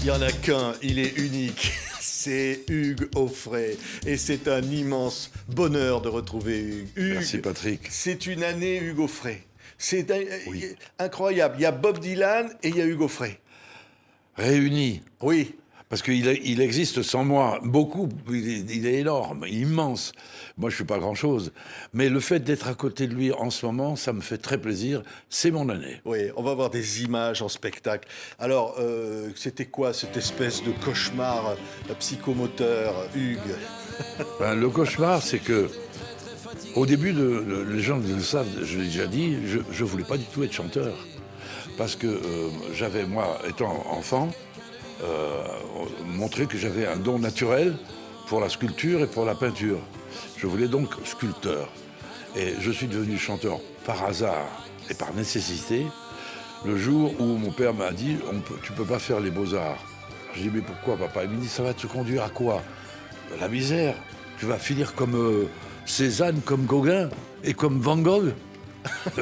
n'y en a qu'un, il est unique. C'est Hugues Aufray. Et c'est un immense bonheur de retrouver Hugues. Merci Patrick. C'est une année Hugues Aufray. C'est Oui. incroyable. Il y a Bob Dylan et il y a Hugues Aufray. Réunis. Oui. Parce qu'il existe sans moi beaucoup, il est énorme, immense. Moi, je ne suis pas grand-chose. Mais le fait d'être à côté de lui en ce moment, ça me fait très plaisir. C'est mon année. Oui, on va voir des images en spectacle. Alors, c'était quoi cette espèce de cauchemar psychomoteur, Hugues? Ben, le cauchemar, c'est que, au début, les gens le savent, je l'ai déjà dit, je ne voulais pas du tout être chanteur. Parce que j'avais, moi, étant enfant, montré que j'avais un don naturel pour la sculpture et pour la peinture. Je voulais donc sculpteur. Et je suis devenu chanteur par hasard et par nécessité le jour où mon père m'a dit « Tu peux pas faire les beaux-arts ». Je dis « Mais pourquoi, papa ?» Il me dit « Ça va te conduire à quoi ? La misère. Tu vas finir comme Cézanne, comme Gauguin et comme Van Gogh ?»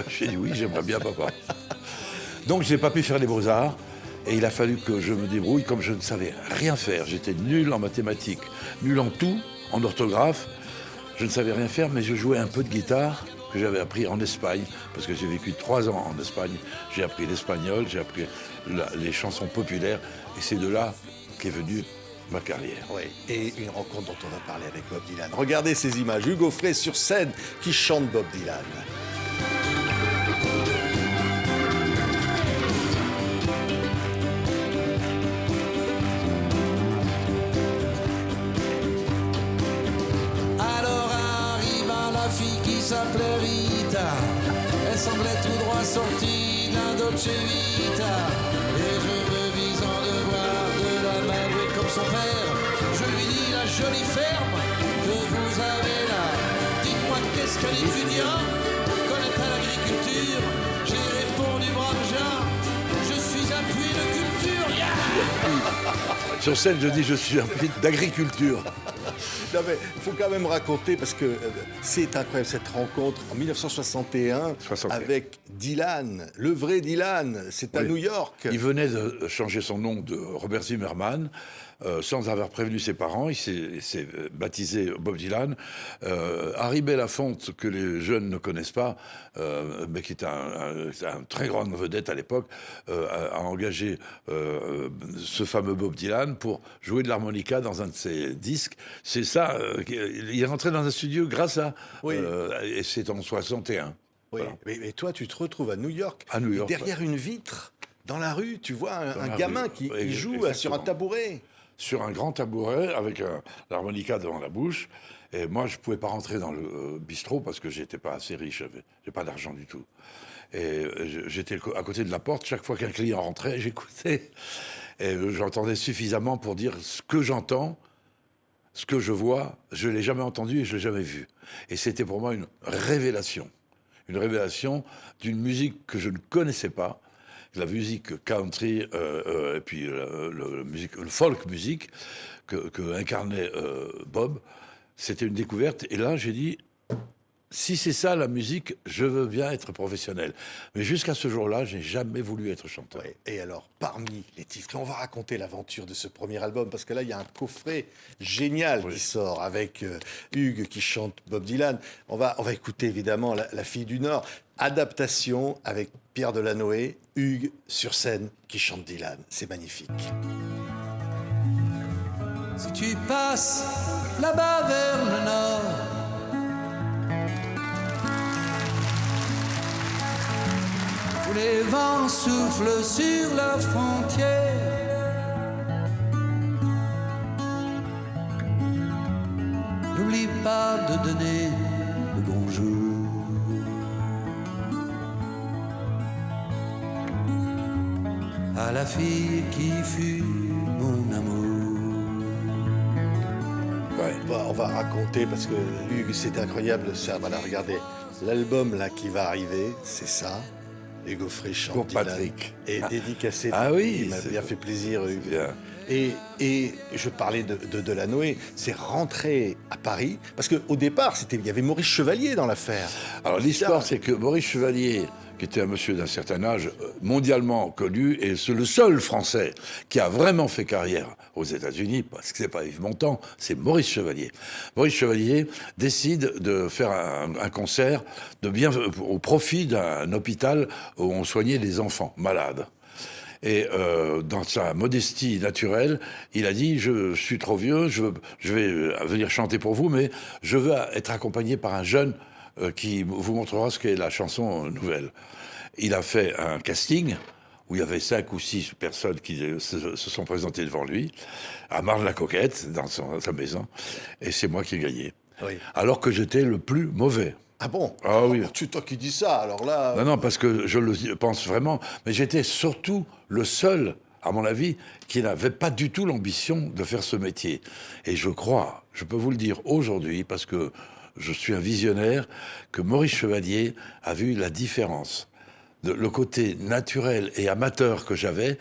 J'ai dit « Oui, j'aimerais bien, papa ». Donc je n'ai pas pu faire les beaux-arts. Et il a fallu que je me débrouille comme je ne savais rien faire. J'étais nul en mathématiques, nul en tout, en orthographe. Je ne savais rien faire, mais je jouais un peu de guitare que j'avais appris en Espagne, parce que j'ai vécu 3 ans en Espagne. J'ai appris l'espagnol, j'ai appris les chansons populaires, et c'est de là qu'est venue ma carrière. Oui, et une rencontre dont on va parler avec Bob Dylan. Regardez ces images, Hugues Aufray sur scène qui chante Bob Dylan. S'appelait Rita, elle semblait tout droit sortie d'un Dolce Vita. Et je me vis en devoir de la malgré comme son père. Je lui dis la jolie ferme que vous avez là. Dites-moi qu'est-ce qu'un étudiant connaît à l'agriculture. J'ai répondu brave Jean, je suis un puits de culture. Yeah. Sur scène, je dis je suis un puits d'agriculture. Non mais il faut quand même raconter parce que c'est incroyable cette rencontre en 1961 avec Dylan, le vrai Dylan, c'est à New York. Il venait de changer son nom de Robert Zimmerman sans avoir prévenu ses parents. Il s'est baptisé Bob Dylan. Harry Belafonte, que les jeunes ne connaissent pas, mais qui est un très grande vedette à l'époque, a engagé ce fameux Bob Dylan pour jouer de l'harmonica dans un de ses disques. C'est ça, il est rentré dans un studio grâce à... et c'est en 61. Oui, Voilà. mais toi, tu te retrouves à New York. À New York, derrière une vitre, dans la rue, tu vois un gamin rue. qui Oui, joue exactement. sur un tabouret. Sur un grand tabouret avec l'harmonica devant la bouche. Et moi, je ne pouvais pas rentrer dans le bistrot parce que j'étais pas assez riche, j'ai pas d'argent du tout. Et j'étais à côté de la porte. Chaque fois qu'un client rentrait, j'écoutais. Et j'entendais suffisamment pour dire ce que j'entends, ce que je vois, je ne l'ai jamais entendu et je ne l'ai jamais vu. Et c'était pour moi une révélation. Une révélation d'une musique que je ne connaissais pas, la musique country et puis le folk music que incarnait Bob. C'était une découverte. Et là, j'ai dit, si c'est ça la musique, je veux bien être professionnel. Mais jusqu'à ce jour-là, je n'ai jamais voulu être chanteur. Ouais. Et alors, parmi les titres, on va raconter l'aventure de ce premier album, parce que là, il y a un coffret génial qui sort avec Hugues qui chante Bob Dylan. On va écouter évidemment la Fille du Nord. Adaptation avec Pierre Delanoë, Hugues sur scène qui chante Dylan. C'est magnifique. Si tu passes là-bas vers le nord, où les vents soufflent sur la frontière, n'oublie pas de donner le bonjour à la fille qui fut mon amour. Ouais, on va raconter parce que Hugues, c'est incroyable. Ça, voilà, regardez, l'album là qui va arriver, c'est ça. Hugues Aufray chante Pour Dylan. Patrick. Et dédicacé. Ah oui, il m'a bien fait plaisir, Hugues. Bien. Et je parlais de Delanoë, c'est rentré à Paris, parce qu'au départ, il y avait Maurice Chevalier dans l'affaire. Alors l'histoire, c'est que Maurice Chevalier, qui était un monsieur d'un certain âge, mondialement connu, et c'est le seul Français qui a vraiment fait carrière aux États-Unis, parce que c'est pas Yves Montand, c'est Maurice Chevalier. Maurice Chevalier décide de faire un concert au profit d'un hôpital où on soignait les enfants malades. Et dans sa modestie naturelle, il a dit « Je suis trop vieux, je vais venir chanter pour vous, mais je veux être accompagné par un jeune qui vous montrera ce qu'est la chanson nouvelle. » Il a fait un casting où il y avait 5 ou 6 personnes qui se sont présentées devant lui, à Marne-la-Coquette, dans sa maison, et c'est moi qui ai gagné. Oui. Alors que j'étais le plus mauvais. Ah bon? Ah oui. C'est toi qui dis ça, alors là... Non, parce que je le pense vraiment. Mais j'étais surtout le seul, à mon avis, qui n'avait pas du tout l'ambition de faire ce métier. Et je crois, je peux vous le dire aujourd'hui, parce que je suis un visionnaire, que Maurice Chevalier a vu la différence. Le côté naturel et amateur que j'avais,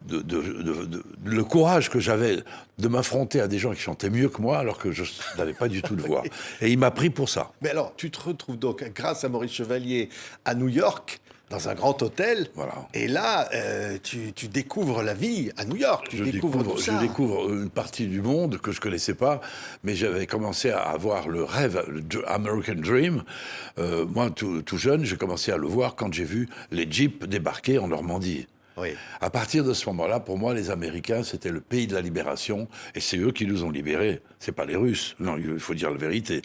le courage que j'avais de m'affronter à des gens qui chantaient mieux que moi alors que je n'avais pas du tout de voix. Et il m'a pris pour ça. Mais alors, tu te retrouves donc, grâce à Maurice Chevalier, à New York, dans un grand hôtel. Voilà. Et là, tu découvres la vie à New York. Je découvre une partie du monde que je connaissais pas, mais j'avais commencé à avoir le rêve, le American Dream. Moi, tout jeune, j'ai commencé à le voir quand j'ai vu les Jeeps débarquer en Normandie. Oui. À partir de ce moment-là, pour moi, les Américains, c'était le pays de la libération, et c'est eux qui nous ont libérés. C'est pas les Russes. Non, il faut dire la vérité.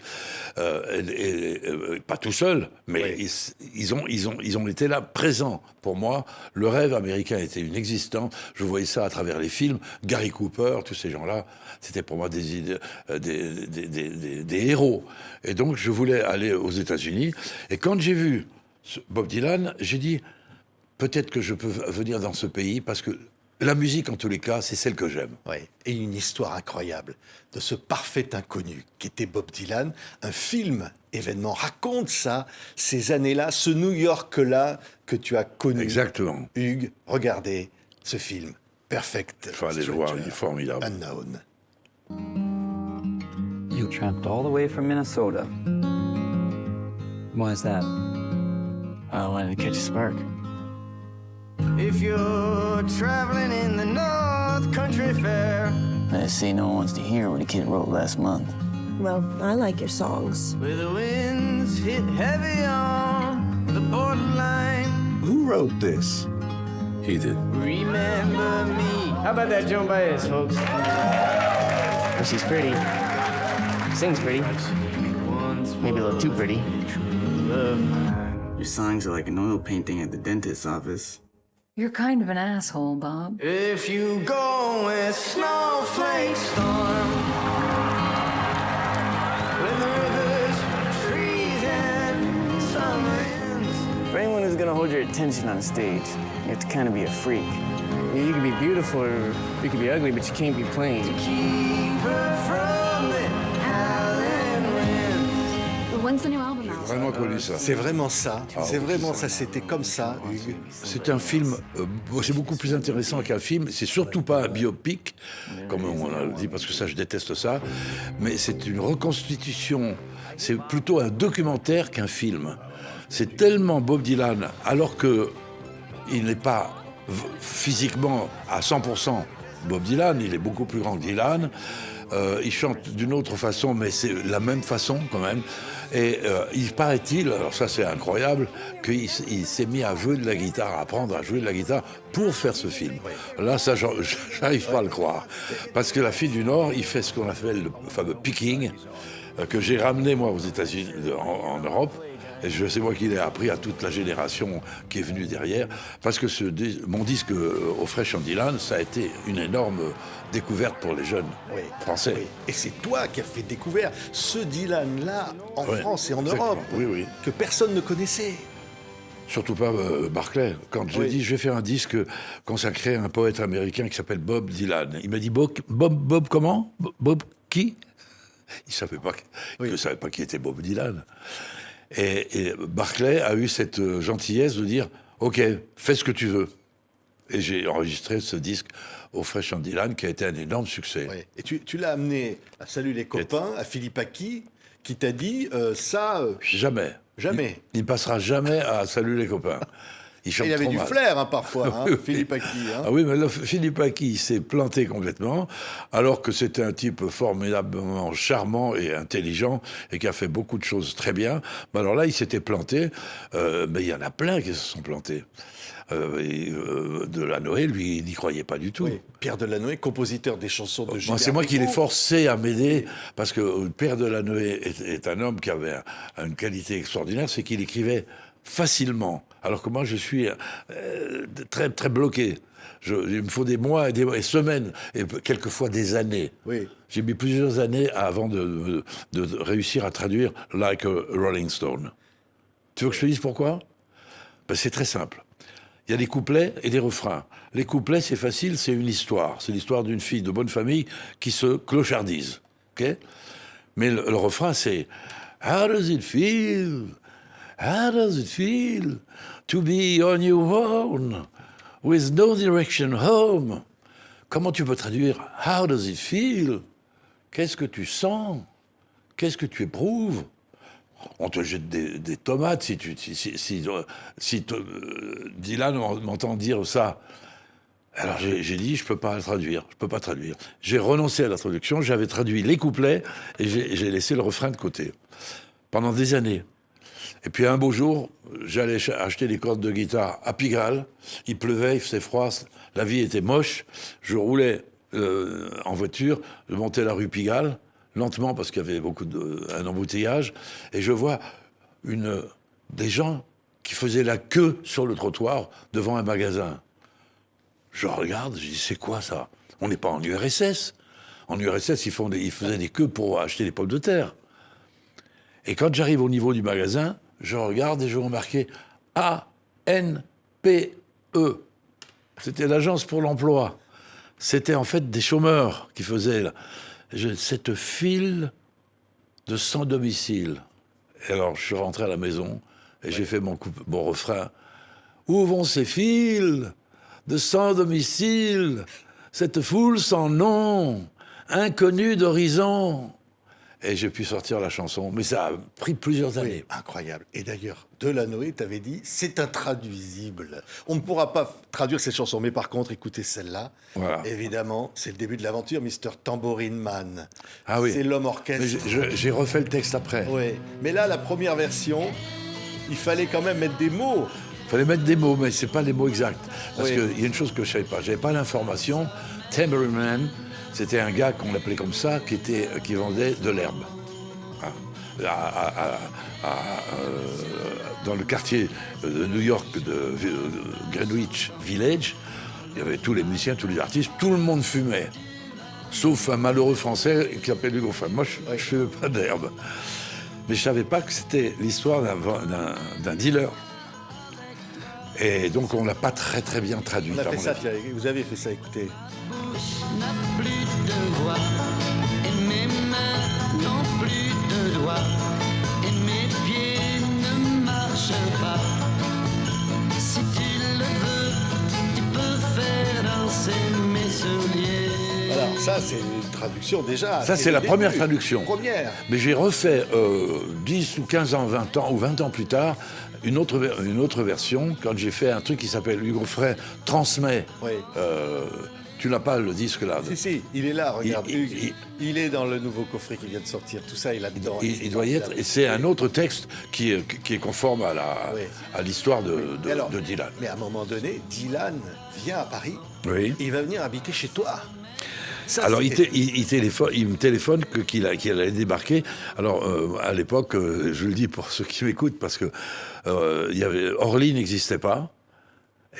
Pas tout seuls, mais oui. ils ont été là, présents. Pour moi, le rêve américain était inexistant. Je voyais ça à travers les films. Gary Cooper, tous ces gens-là, c'était pour moi des héros. Et donc, je voulais aller aux États-Unis. Et quand j'ai vu Bob Dylan, j'ai dit... Peut-être que je peux venir dans ce pays parce que la musique, en tous les cas, c'est celle que j'aime. Oui. Et une histoire incroyable de ce parfait inconnu qui était Bob Dylan. Un film événement raconte ça, ces années-là, ce New York-là que tu as connu. Exactement. Hugues, regardez ce film. Perfect. Il faut aller le voir, il est formidable. Unknown. You tramped all the way from Minnesota. Why is that? I wanted to catch a spark. If you're traveling in the North Country Fair, I see no one wants to hear what a kid wrote last month. Well, I like your songs. where the winds hit heavy on the borderline, Who wrote this? He did. remember me. How about that Joan Baez, folks? Well, she's pretty. Sings pretty. Maybe a little too pretty. Your songs are like an oil painting at the dentist's office. You're kind of an asshole, Bob. If you go with snowflake storm, when the river's freezing, summer ends. For anyone who's gonna hold your attention on stage, you have to kind of be a freak. You can be beautiful or you can be ugly, but you can't be plain. Keep her from the howling winds. When's the new album out? Vraiment connu ça. C'est vraiment ça. C'est oui, vraiment c'est ça. C'était comme ça, Hugues. C'est un film, c'est beaucoup plus intéressant qu'un film. C'est surtout pas un biopic, comme on a dit, parce que ça, je déteste ça. Mais c'est une reconstitution. C'est plutôt un documentaire qu'un film. C'est tellement Bob Dylan, alors que il n'est pas physiquement à 100% Bob Dylan. Il est beaucoup plus grand que Dylan. Il chante d'une autre façon, mais c'est la même façon quand même. Et il paraît-il, alors ça c'est incroyable, qu'il s'est mis à jouer de la guitare, à apprendre à jouer de la guitare pour faire ce film. Là, ça, j'arrive pas à le croire. Parce que la fille du Nord, il fait ce qu'on appelle le fameux picking, que j'ai ramené moi aux États-Unis, en Europe. Et c'est moi qui l'ai appris à toute la génération qui est venue derrière, parce que mon disque au Fresh and Dylan, ça a été une énorme découverte pour les jeunes français. Oui. Et c'est toi qui as fait découvrir ce Dylan-là en Oui, France et en Europe, oui. que personne ne connaissait. Surtout pas Barclay. Quand j'ai dit, je vais faire un disque consacré à un poète américain qui s'appelle Bob Dylan, il m'a dit, Bob comment Bob qui? Il savait pas, je ne savais pas qui était Bob Dylan. Et Barclay a eu cette gentillesse de dire « Ok, fais ce que tu veux ». Et j'ai enregistré ce disque au Fresh and Dylan, qui a été un énorme succès. Oui. Et tu l'as amené à Salut les copains, à Philippe Aki, qui t'a dit ça... Jamais. Jamais. Il ne passera jamais à Salut les copains. Il avait trop du mal. flair, hein, parfois, hein, Philippe Aki. Hein. Ah oui, mais là, Philippe Aki s'est planté complètement, alors que c'était un type formidablement charmant et intelligent, et qui a fait beaucoup de choses très bien. Mais alors là, il s'était planté, mais il y en a plein qui se sont plantés. Delanoë, lui, il n'y croyait pas du tout. Oui. Pierre Delanoë, compositeur des chansons de Gilbert C'est moi qui l'ai Bécaud. forcé à m'aider, parce que Pierre Delanoë est un homme qui avait une qualité extraordinaire, c'est qu'il écrivait facilement, alors que moi je suis très, très bloqué. Il me faut des mois et des semaines, et quelquefois des années. Oui. J'ai mis plusieurs années avant de réussir à traduire Like a Rolling Stone. Tu veux que je te dise pourquoi ? Ben, c'est très simple. Il y a des couplets et des refrains. Les couplets, c'est facile, c'est une histoire. C'est l'histoire d'une fille de bonne famille qui se clochardise. Okay ? Mais le refrain, c'est « How does it feel? How does it feel to be on your own with no direction home ?» Comment tu peux traduire « How does it feel » ? Qu'est-ce que tu sens ? Qu'est-ce que tu éprouves ? On te jette des tomates si Dylan m'entend dire ça. Alors j'ai dit, je peux pas traduire. J'ai renoncé à la traduction, j'avais traduit les couplets et j'ai laissé le refrain de côté. Pendant des années. Et puis un beau jour, j'allais acheter des cordes de guitare à Pigalle. Il pleuvait, il faisait froid, la vie était moche. Je roulais en voiture, je montais la rue Pigalle, lentement parce qu'il y avait un embouteillage, et je vois des gens qui faisaient la queue sur le trottoir devant un magasin. Je regarde, je dis, c'est quoi ça ? On n'est pas en URSS. En URSS, ils faisaient des queues pour acheter des pommes de terre. Et quand j'arrive au niveau du magasin, je regarde et je remarquais ANPE. C'était l'agence pour l'emploi. C'était en fait des chômeurs qui faisaient cette file de sans domicile. Et alors, je suis rentré à la maison et j'ai fait mon refrain. Où vont ces files de sans domicile, cette foule sans nom, inconnue d'horizon? Et j'ai pu sortir la chanson, mais ça a pris plusieurs années. Oui, incroyable. Et d'ailleurs, Delanoë t'avait dit, c'est intraduisible. On ne pourra pas traduire cette chanson, mais par contre, écoutez celle-là. Voilà. Évidemment, c'est le début de l'aventure, Mr. Tambourine Man. Ah oui. C'est l'homme orchestre. Mais j'ai refait le texte après. Oui. Mais là, la première version, il fallait quand même mettre des mots. Il fallait mettre des mots, mais c'est pas les mots exacts. Parce Oui. qu'il y a une chose que je savais pas. J'avais pas l'information. Tambourine Man, c'était un gars qu'on appelait comme ça, qui vendait de l'herbe. Dans le quartier de New York, de Greenwich Village, il y avait tous les musiciens, tous les artistes, tout le monde fumait. Sauf un malheureux Français qui s'appelle Hugo Frey. Moi, je ne fumais pas d'herbe. Mais je ne savais pas que c'était l'histoire d'un dealer. Et donc, on ne l'a pas très très bien traduit. On a à fait mon ça, avis. vous avez fait ça, écoutez. N'a plus de voix, et mes mains n'ont plus de doigts, et mes pieds ne marchent pas. Si tu le veux, tu peux faire danser mes souliers. Alors, ça, c'est une traduction déjà. Ça, c'est le la début. première traduction. Première. Mais j'ai refait 10 ou 15 ans, 20 ans, ou 20 ans plus tard, une autre version, quand j'ai fait un truc qui s'appelle Hugo Frey transmet. Oui. Tu n'as pas le disque là. Si, il est là, regarde. Il- Hugues. Il est dans le nouveau coffret qui vient de sortir. Tout ça, il est là-dedans. Il doit y être. Et c'est un autre texte qui est conforme Oui. à l'histoire de Dylan. Mais à un moment donné, Dylan vient à Paris. Oui. Et il va venir habiter chez toi. Ça, Alors, il c'était- me téléphone qu'il allait débarquer. Alors, à l'époque, je le dis pour ceux qui m'écoutent, parce que Orly n'existait pas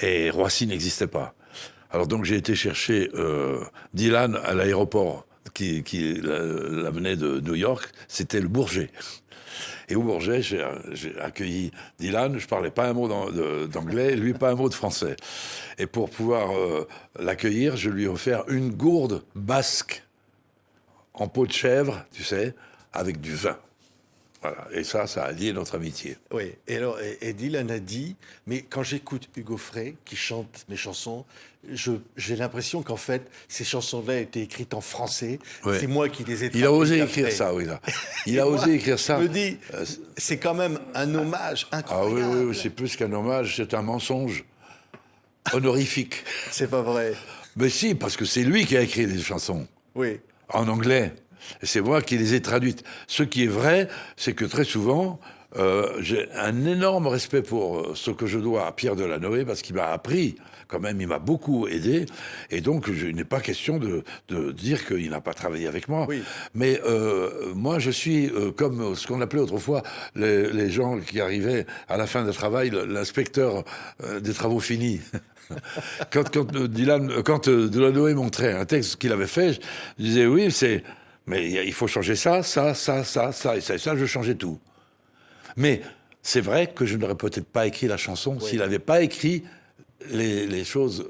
et Roissy n'existait pas. Alors, donc, j'ai été chercher Dylan à l'aéroport qui l'amenait de New York. C'était le Bourget. Et au Bourget, j'ai accueilli Dylan. Je parlais pas un mot d'anglais, lui pas un mot de français. Et pour pouvoir l'accueillir, je lui ai offert une gourde basque en peau de chèvre, tu sais, avec du vin. Voilà. Et ça a lié notre amitié. Oui, et alors, et Dylan a dit, mais quand j'écoute Hugo Frey, qui chante mes chansons, j'ai l'impression qu'en fait, ces chansons-là étaient écrites en français. Ouais. C'est moi qui les ai Il a osé traduites écrire après. ça, oui. Là. Il a osé écrire ça. Je me dis, c'est quand même un hommage Ah incroyable. oui, c'est plus qu'un hommage, c'est un mensonge honorifique. C'est pas vrai. Mais si, parce que c'est lui qui a écrit les chansons Oui. en anglais. Et c'est moi qui les ai traduites. Ce qui est vrai, c'est que très souvent, j'ai un énorme respect pour ce que je dois à Pierre Delanoë, parce qu'il m'a appris, quand même, il m'a beaucoup aidé. Et donc, il n'est pas question de dire qu'il n'a pas travaillé avec moi. Oui. Mais moi, je suis comme ce qu'on appelait autrefois les gens qui arrivaient à la fin du travail, l'inspecteur des travaux finis. Quand Delanoë montrait un texte qu'il avait fait, je disais oui, mais il faut changer ça, je changeais tout. Mais c'est vrai que je n'aurais peut-être pas écrit la chanson s'il n'avait pas écrit les choses,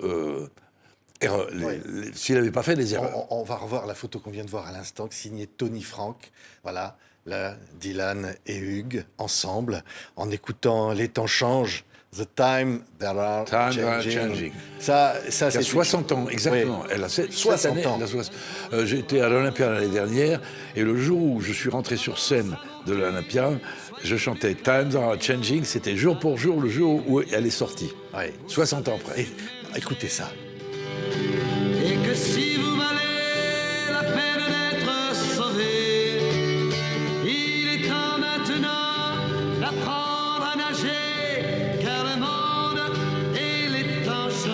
s'il n'avait pas fait les erreurs. On va revoir la photo qu'on vient de voir à l'instant, signée Tony Frank. Voilà, là, Dylan et Hugues, ensemble, en écoutant Les temps changent. The time that are changing. Ça, Il y c'est a 60 ans, exactement. Oui. Elle a 60 cette année, ans. elle a 60. J'étais à l'Olympia l'année dernière, et le jour où je suis rentré sur scène de l'Olympia, je chantais Times Are Changing. C'était jour pour jour le jour où elle est sortie. Ouais. 60 ans après. Et, écoutez ça. Et que si vous valez la peine d'être sauvé, il est temps maintenant d'apprendre à nager, car le monde et les temps changent.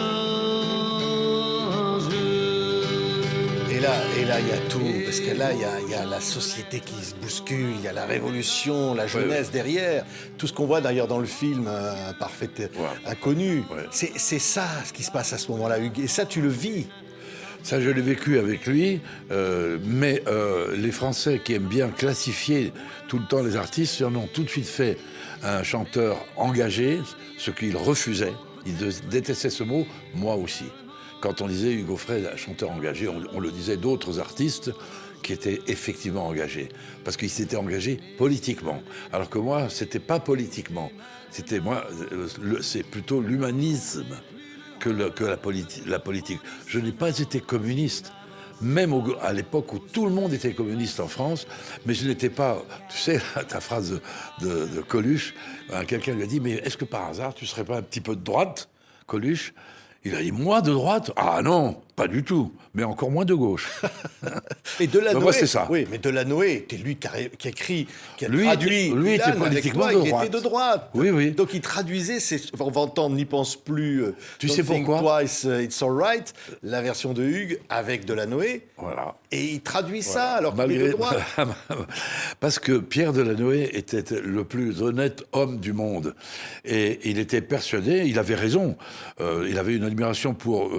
Et là, il y a tout, parce que là, il y a la société qui se bouscule, il y a la révolution, la jeunesse derrière. Tout ce qu'on voit d'ailleurs dans le film, un parfait inconnu. Ouais. C'est ça, ce qui se passe à ce moment-là, Hugues. Et ça, tu le vis. Ça, je l'ai vécu avec lui, mais les Français qui aiment bien classifier tout le temps les artistes en ont tout de suite fait un chanteur engagé, ce qu'il refusait. Il détestait ce mot, moi aussi. Quand on disait Hugo Frey, un chanteur engagé, on le disait d'autres artistes qui étaient effectivement engagés, parce qu'ils s'étaient engagés politiquement. Alors que moi, c'était pas politiquement. C'était moi, c'est plutôt l'humanisme que la politique. Je n'ai pas été communiste, même à l'époque où tout le monde était communiste en France, mais je n'étais pas... Tu sais, ta phrase de Coluche, quelqu'un lui a dit, mais est-ce que par hasard, tu ne serais pas un petit peu de droite, Coluche ? Il a dit, moi, de droite ? Ah non, pas du tout, mais encore moins de gauche. Et Delanoë, moi, c'est ça. Oui, mais Delanoë, c'est lui qui a écrit, qui a Lui traduit. lui était Dylan avec politiquement toi, de il droite. était de droite. Oui, oui. Donc il traduisait, on va entendre N'y pense plus. Tu Don't sais think pourquoi Twice, It's Alright, la version de Hugues avec Delanoë. Voilà. Et il traduit ça alors qu'il est Malgré de droite. Parce que Pierre Delanoë était le plus honnête homme du monde. Et il était persuadé, il avait raison, il avait une admiration pour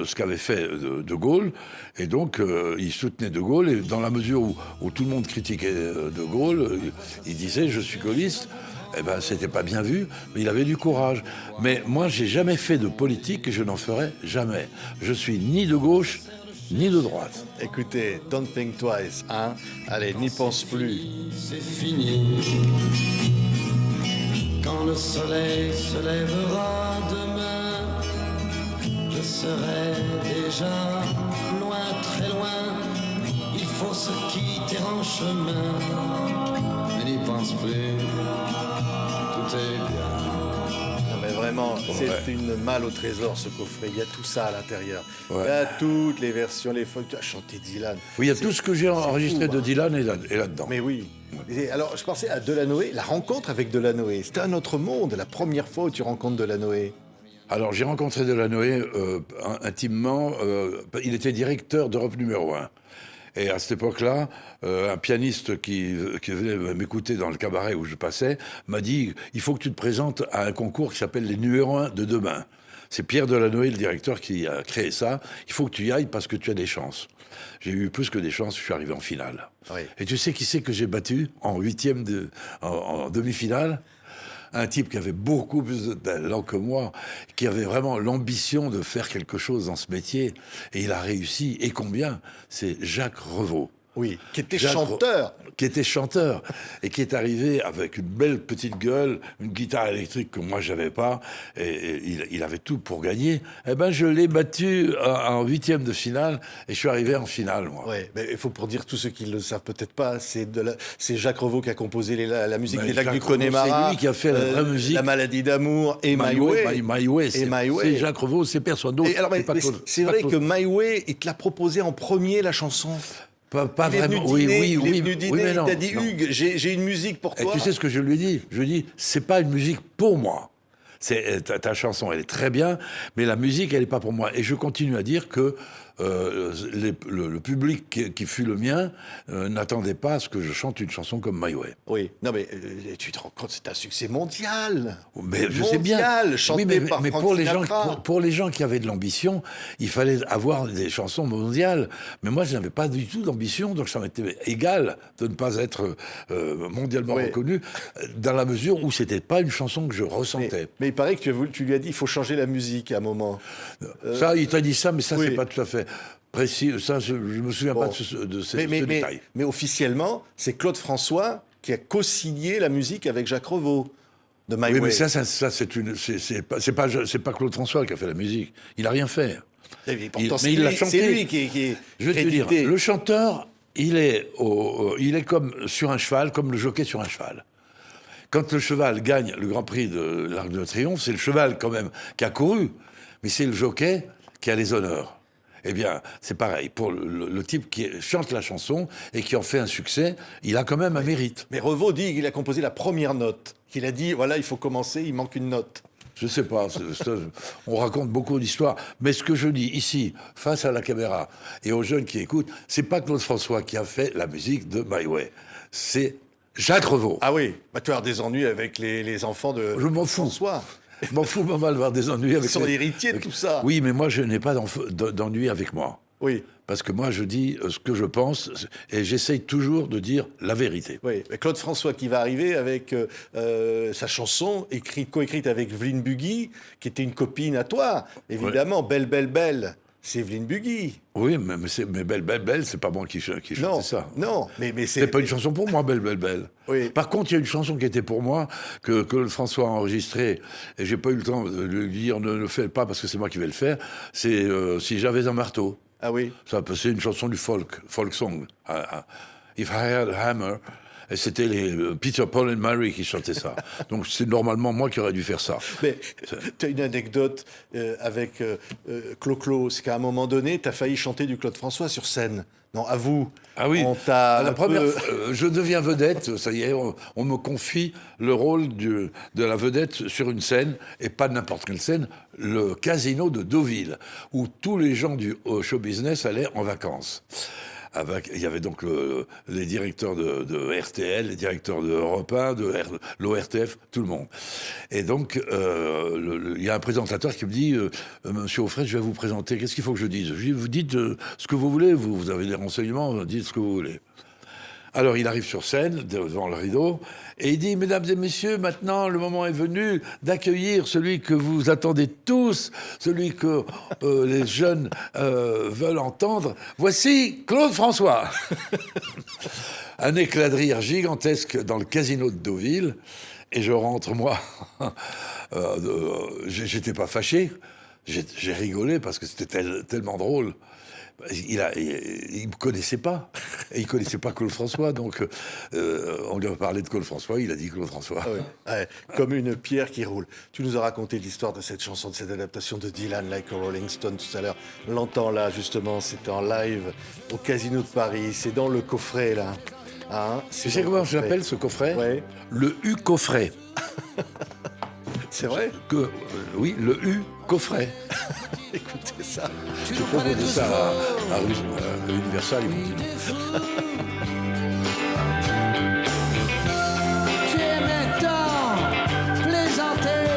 ce qu'avait fait De Gaulle, et donc il soutenait De Gaulle, et dans la mesure où tout le monde critiquait De Gaulle, il disait « je suis gaulliste ». Eh ben, c'était pas bien vu, mais il avait du courage. Mais moi, j'ai jamais fait de politique et je n'en ferai jamais. Je suis ni de gauche, ni de droite. Écoutez, Don't Think Twice, hein. Allez, N'y pense plus. C'est fini. Quand le soleil se lèvera demain, je serai déjà loin, très loin. Il faut se quitter en chemin. Mais n'y pense plus, tout est bien. Non mais vraiment, c'est une malle au trésor ce coffret. Il y a tout ça à l'intérieur. Ouais. Il y a toutes les versions, les fois que tu as chanté Dylan. Oui, il y a tout ce que j'ai enregistré fou, de hein. Dylan est là-dedans. Mais oui. Et alors, je pensais à Delanoë, la rencontre avec Delanoë. C'était un autre monde, la première fois où tu rencontres Delanoë. Alors, j'ai rencontré Delanoë intimement. Il était directeur d'Europe numéro 1. Et à cette époque-là, un pianiste qui venait m'écouter dans le cabaret où je passais m'a dit « Il faut que tu te présentes à un concours qui s'appelle les numéros 1 de demain. C'est Pierre Delanoë, le directeur, qui a créé ça. Il faut que tu y ailles parce que tu as des chances. » J'ai eu plus que des chances, je suis arrivé en finale. Oui. Et tu sais qui c'est que j'ai battu en en demi-finale ? Un type qui avait beaucoup plus de talent que moi, qui avait vraiment l'ambition de faire quelque chose dans ce métier. Et il a réussi. Et combien ? C'est Jacques Revaux. Oui, qui était Jacques chanteur. Qui était chanteur et qui est arrivé avec une belle petite gueule, une guitare électrique que moi j'avais pas, et il avait tout pour gagner. Eh ben je l'ai battu en 8e de finale et je suis arrivé en finale, moi. Ouais, mais il faut pour dire tous ceux qui ne le savent peut-être pas, c'est Jacques Revaux qui a composé la musique des Lacs du Connemara. C'est lui qui a fait la vraie musique. La Maladie d'amour et My Way. My Way, c'est Jacques Revaux, c'est personne d'autre. C'est vrai que My Way, il te l'a proposé en premier la chanson. Pas Il est vraiment. venu dîner, Oui, il est venu dîner, mais il t'a dit Hugues, j'ai une musique pour Et toi. tu sais ce que je lui ai dit? Je lui ai dit, c'est pas une musique pour moi. Ta chanson, elle est très bien, mais la musique, elle n'est pas pour moi. Et je continue à dire que le public qui fut le mien n'attendait pas à ce que je chante une chanson comme My Way. Oui, non mais tu te rends compte, c'est un succès mondial. Mais je sais bien. Chanté par mais Frank pour les Sinatra. gens, pour les gens qui avaient de l'ambition, il fallait avoir des chansons mondiales. Mais moi, je n'avais pas du tout d'ambition, donc ça m'était égal de ne pas être mondialement reconnu, dans la mesure où c'était pas une chanson que je ressentais. Mais il paraît que tu lui as dit, il faut changer la musique à un moment. Ça, il t'a dit ça, mais ça, c'est pas tout à fait précis. Ça, je me souviens pas de ce détail. Mais officiellement, c'est Claude François qui a co-signé la musique avec Jacques Revaux de My Way. Oui, mais ça c'est pas Claude François qui a fait la musique. Il a rien fait. Mais pourtant, il l'a chanté. C'est lui qui est Je vais te dire, le chanteur, il est comme sur un cheval, comme le jockey sur un cheval. Quand le cheval gagne le Grand Prix de l'Arc de Triomphe, c'est le cheval quand même qui a couru, mais c'est le jockey qui a les honneurs. Eh bien, c'est pareil. Pour le type qui chante la chanson et qui en fait un succès, il a quand même un mérite. Mais Revaux dit qu'il a composé la première note. Qu'il a dit, voilà, il faut commencer, il manque une note. Je sais pas, on raconte beaucoup d'histoires, mais ce que je dis ici, face à la caméra, et aux jeunes qui écoutent, c'est pas Claude François qui a fait la musique de My Way, c'est Jacques Revaux. Ah oui, bah, tu as des ennuis avec les enfants de Je m'en fous. François. Je m'en fous pas mal d'avoir des ennuis avec... Ils sont héritiers de tout ça. Oui, mais moi, je n'ai pas d'ennuis avec moi. Oui. Parce que moi, je dis ce que je pense et j'essaye toujours de dire la vérité. Oui, mais Claude François qui va arriver avec sa chanson coécrite avec Evelyne Bugui, qui était une copine à toi, évidemment, Belle, belle, belle. C'est Evelyne Bugui. Oui, mais Belle, belle, belle, c'est pas moi qui chantais ça. Non, mais c'est... C'est pas une chanson pour moi, Belle, belle, belle. Oui. Par contre, il y a une chanson qui était pour moi, que Claude François a enregistrée, et j'ai pas eu le temps de lui dire ne le fais pas parce que c'est moi qui vais le faire, c'est Si j'avais un marteau. Ah oui. C'est une chanson du folk song. If I had a hammer. Et c'était les Peter, Paul and Mary qui chantaient ça. Donc c'est normalement moi qui aurais dû faire ça. Mais tu as une anecdote avec Clo-Clo, c'est qu'à un moment donné, tu as failli chanter du Claude François sur scène. Non, à vous. Ah oui, la première fois, je deviens vedette, ça y est, on me confie le rôle de la vedette sur une scène, et pas n'importe quelle scène, le Casino de Deauville, où tous les gens du show business allaient en vacances. Il y avait donc les directeurs de RTL, les directeurs de Europe 1, de l'ORTF, tout le monde. Et donc, il y a un présentateur qui me dit Monsieur Auffret, je vais vous présenter, qu'est-ce qu'il faut que je dise? Je lui dis, vous dites ce que vous voulez, vous avez des renseignements, dites ce que vous voulez. Alors, il arrive sur scène, devant le rideau, et il dit, mesdames et messieurs, maintenant, le moment est venu d'accueillir celui que vous attendez tous, celui que les jeunes veulent entendre. Voici Claude François. Un éclat de rire gigantesque dans le Casino de Deauville, et je rentre, moi, j'étais pas fâché, j'ai rigolé parce que c'était tellement drôle. Il me connaissait pas. Et il connaissait pas Claude François. Donc, on lui a parlé de Claude François. Il a dit Claude François. Ah oui. Ouais, comme une pierre qui roule. Tu nous as raconté l'histoire de cette chanson, de cette adaptation de Dylan, Like a Rolling Stone, tout à l'heure. On l'entend là, justement. C'était en live au Casino de Paris. C'est dans le coffret, là. Hein, tu sais comment je l'appelle, ce coffret? Ouais. Le U-coffret. C'est vrai? Oui, le U-coffret. Écoutez ça. J'ai proposé ça à l'Universal. Tu aimais tant plaisanter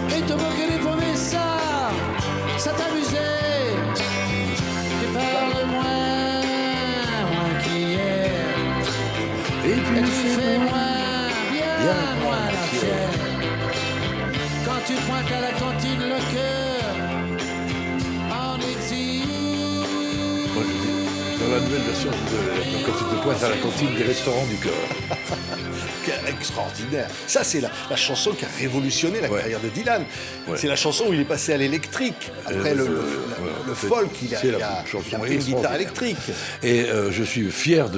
et te moquer des premiers ça t'amusait. Tu parles moins qu'hier. Et tu fais bien moins la fière. Quand tu pointes à la cantine le cœur en exil. Moi, je dis, la nouvelle version de quand tu te pointes à la cantine des restaurants du cœur. Extraordinaire. Ça, c'est la chanson qui a révolutionné la Ouais. carrière de Dylan. Ouais. C'est la chanson où il est passé à l'électrique. Après le folk, il a pris une guitare électrique. Et je suis fier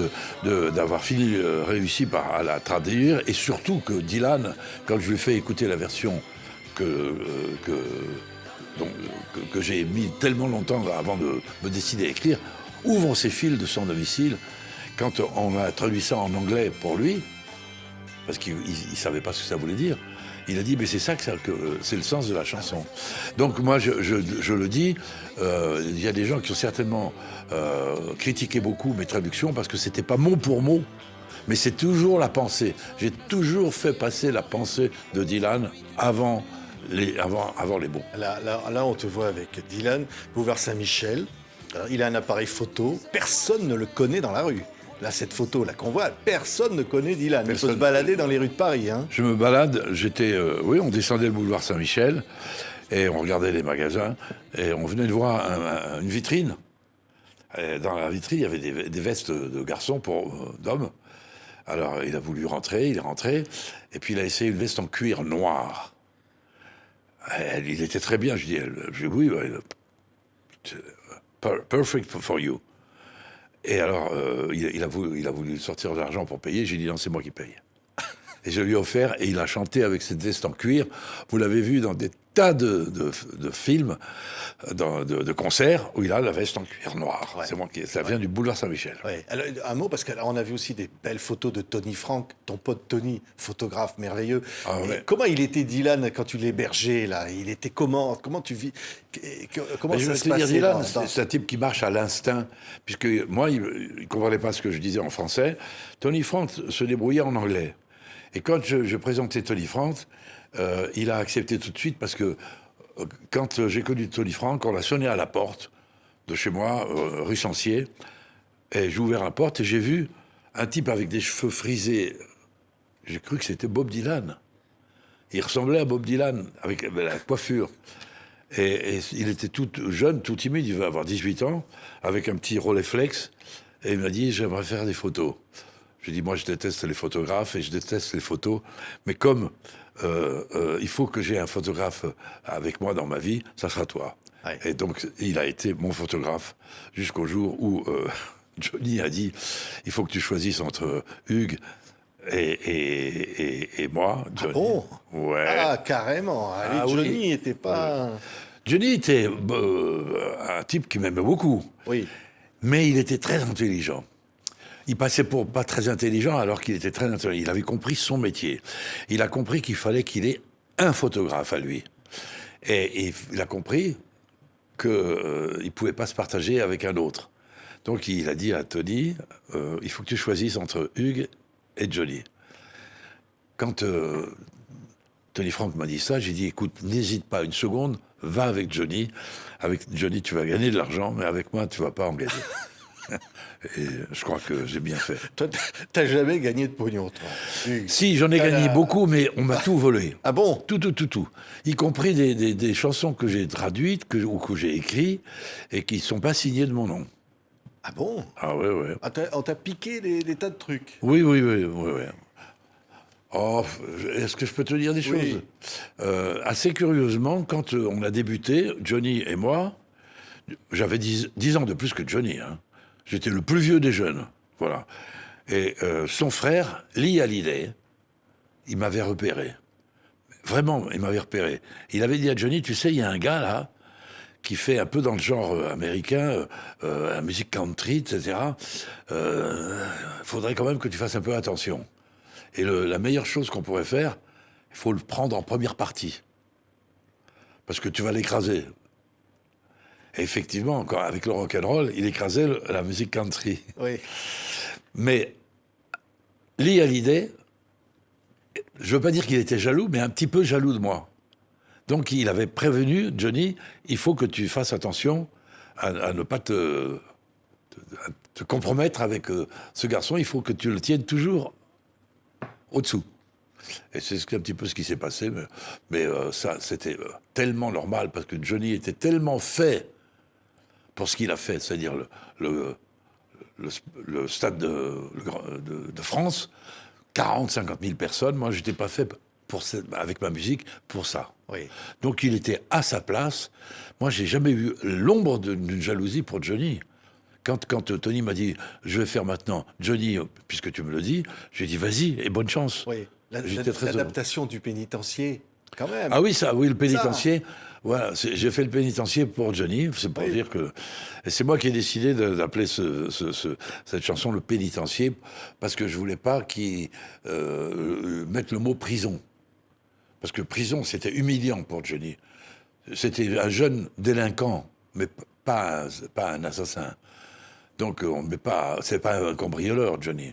d'avoir réussi à la traduire, et surtout que Dylan, quand je lui fais écouter la version que j'ai mis tellement longtemps avant de me décider à écrire, ouvre ses fils de son domicile. Quand on a traduit ça en anglais pour lui, parce qu'il ne savait pas ce que ça voulait dire, il a dit, mais c'est ça que c'est le sens de la chanson. Donc moi, je le dis, il y a des gens qui ont certainement critiqué beaucoup mes traductions parce que c'était pas mot pour mot, mais c'est toujours la pensée. J'ai toujours fait passer la pensée de Dylan avant les mots. Là, on te voit avec Dylan, boulevard Saint-Michel. Alors, il a un appareil photo. Personne ne le connaît dans la rue. Là, cette photo-là qu'on voit, personne ne connaît Dylan. Il faut se balader dans les rues de Paris. Hein. Je me balade, on descendait le boulevard Saint-Michel et on regardait les magasins et on venait de voir une vitrine. Et dans la vitrine, il y avait des vestes de garçons d'hommes. Alors, il a voulu rentrer, il est rentré, et puis il a essayé une veste en cuir noir. Il était très bien, je dis oui, perfect for you. Et alors, il a voulu sortir de l'argent pour payer. J'ai dit non, c'est moi qui paye. Et je lui ai offert, et il a chanté avec cette veste en cuir. Vous l'avez vu dans des tas de films, de concerts, où il a la veste en cuir noir. Ouais. C'est moi ça vient du boulevard Saint-Michel. Ouais. Alors, un mot, parce qu'on a vu aussi des belles photos de Tony Frank, ton pote Tony, photographe merveilleux. Ah, ouais. Comment il était Dylan quand tu l'hébergeais, là? Il était comment tu vis? Comment ça se passait? Dylan, c'est un type qui marche à l'instinct, puisque moi, il ne comprenait pas ce que je disais en français. Tony Frank se débrouillait en anglais. Et quand je présentais Tony Frank, il a accepté tout de suite parce que quand j'ai connu Tony Frank, on a sonné à la porte de chez moi, rue Sancier, et j'ai ouvert la porte et j'ai vu un type avec des cheveux frisés. J'ai cru que c'était Bob Dylan. Il ressemblait à Bob Dylan avec la coiffure. Et il était tout jeune, tout timide, il devait avoir 18 ans, avec un petit Rolleiflex, et il m'a dit « j'aimerais faire des photos ». J'ai dit, moi, je déteste les photographes et je déteste les photos. Mais comme il faut que j'ai un photographe avec moi dans ma vie, ça sera toi. Ouais. Et donc, il a été mon photographe jusqu'au jour où Johnny a dit, il faut que tu choisisses entre Hugues et moi. Johnny. Ah bon? Ouais. Ah, carrément. Allez, Johnny n'était pas... Johnny était un type qui m'aimait beaucoup. Oui. Mais il était très intelligent. Il passait pour pas très intelligent alors qu'il était très intelligent. Il avait compris son métier. Il a compris qu'il fallait qu'il ait un photographe à lui. Et il a compris qu'il ne pouvait pas se partager avec un autre. Donc il a dit à Tony, il faut que tu choisisses entre Hugues et Johnny. Quand Tony Frank m'a dit ça, j'ai dit, écoute, n'hésite pas une seconde, va avec Johnny. Avec Johnny, tu vas gagner de l'argent, mais avec moi, tu ne vas pas en gagner. Et je crois que j'ai bien fait. Toi, t'as jamais gagné de pognon, toi? Si, j'en ai gagné beaucoup, mais on m'a tout volé. Ah bon? Tout. Y compris des chansons que j'ai traduites ou que j'ai écrites et qui ne sont pas signées de mon nom. Ah bon? Ah ouais. Ah, on t'a piqué des tas de trucs? Oui. Oh, est-ce que je peux te dire des choses? Assez curieusement, quand on a débuté, Johnny et moi, j'avais 10 ans de plus que Johnny, hein. J'étais le plus vieux des jeunes, voilà. Et son frère, Lee Hallyday, il m'avait repéré. Vraiment, il m'avait repéré. Il avait dit à Johnny, tu sais, il y a un gars là, qui fait un peu dans le genre américain, la musique country, etc. Faudrait quand même que tu fasses un peu attention. Et la meilleure chose qu'on pourrait faire, il faut le prendre en première partie. Parce que tu vas l'écraser. Et effectivement, encore avec le rock'n'roll, il écrasait la musique country. Oui. Mais Lee Hallyday, je ne veux pas dire qu'il était jaloux, mais un petit peu jaloux de moi. Donc il avait prévenu Johnny, il faut que tu fasses attention à ne pas te compromettre avec ce garçon, il faut que tu le tiennes toujours au-dessous. Et c'est un petit peu ce qui s'est passé, mais ça, c'était tellement normal, parce que Johnny était tellement fait pour ce qu'il a fait, c'est-à-dire le stade de France, 40, 50 000 personnes. Moi, je n'étais pas fait avec ma musique pour ça. Oui. Donc, il était à sa place. Moi, j'ai jamais eu l'ombre d'une jalousie pour Johnny. Quand Tony m'a dit, je vais faire maintenant Johnny, puisque tu me le dis, j'ai dit, vas-y, et bonne chance. Oui. J'étais très heureux. L'adaptation du pénitencier, quand même. Ah oui, ça, oui, le pénitencier. Voilà, j'ai fait le pénitencier pour Johnny. C'est pour dire que. Et c'est moi qui ai décidé d'appeler cette chanson le pénitencier, parce que je voulais pas qu'il mette le mot prison. Parce que prison, c'était humiliant pour Johnny. C'était un jeune délinquant, mais pas un assassin. Donc, c'est pas un cambrioleur, Johnny.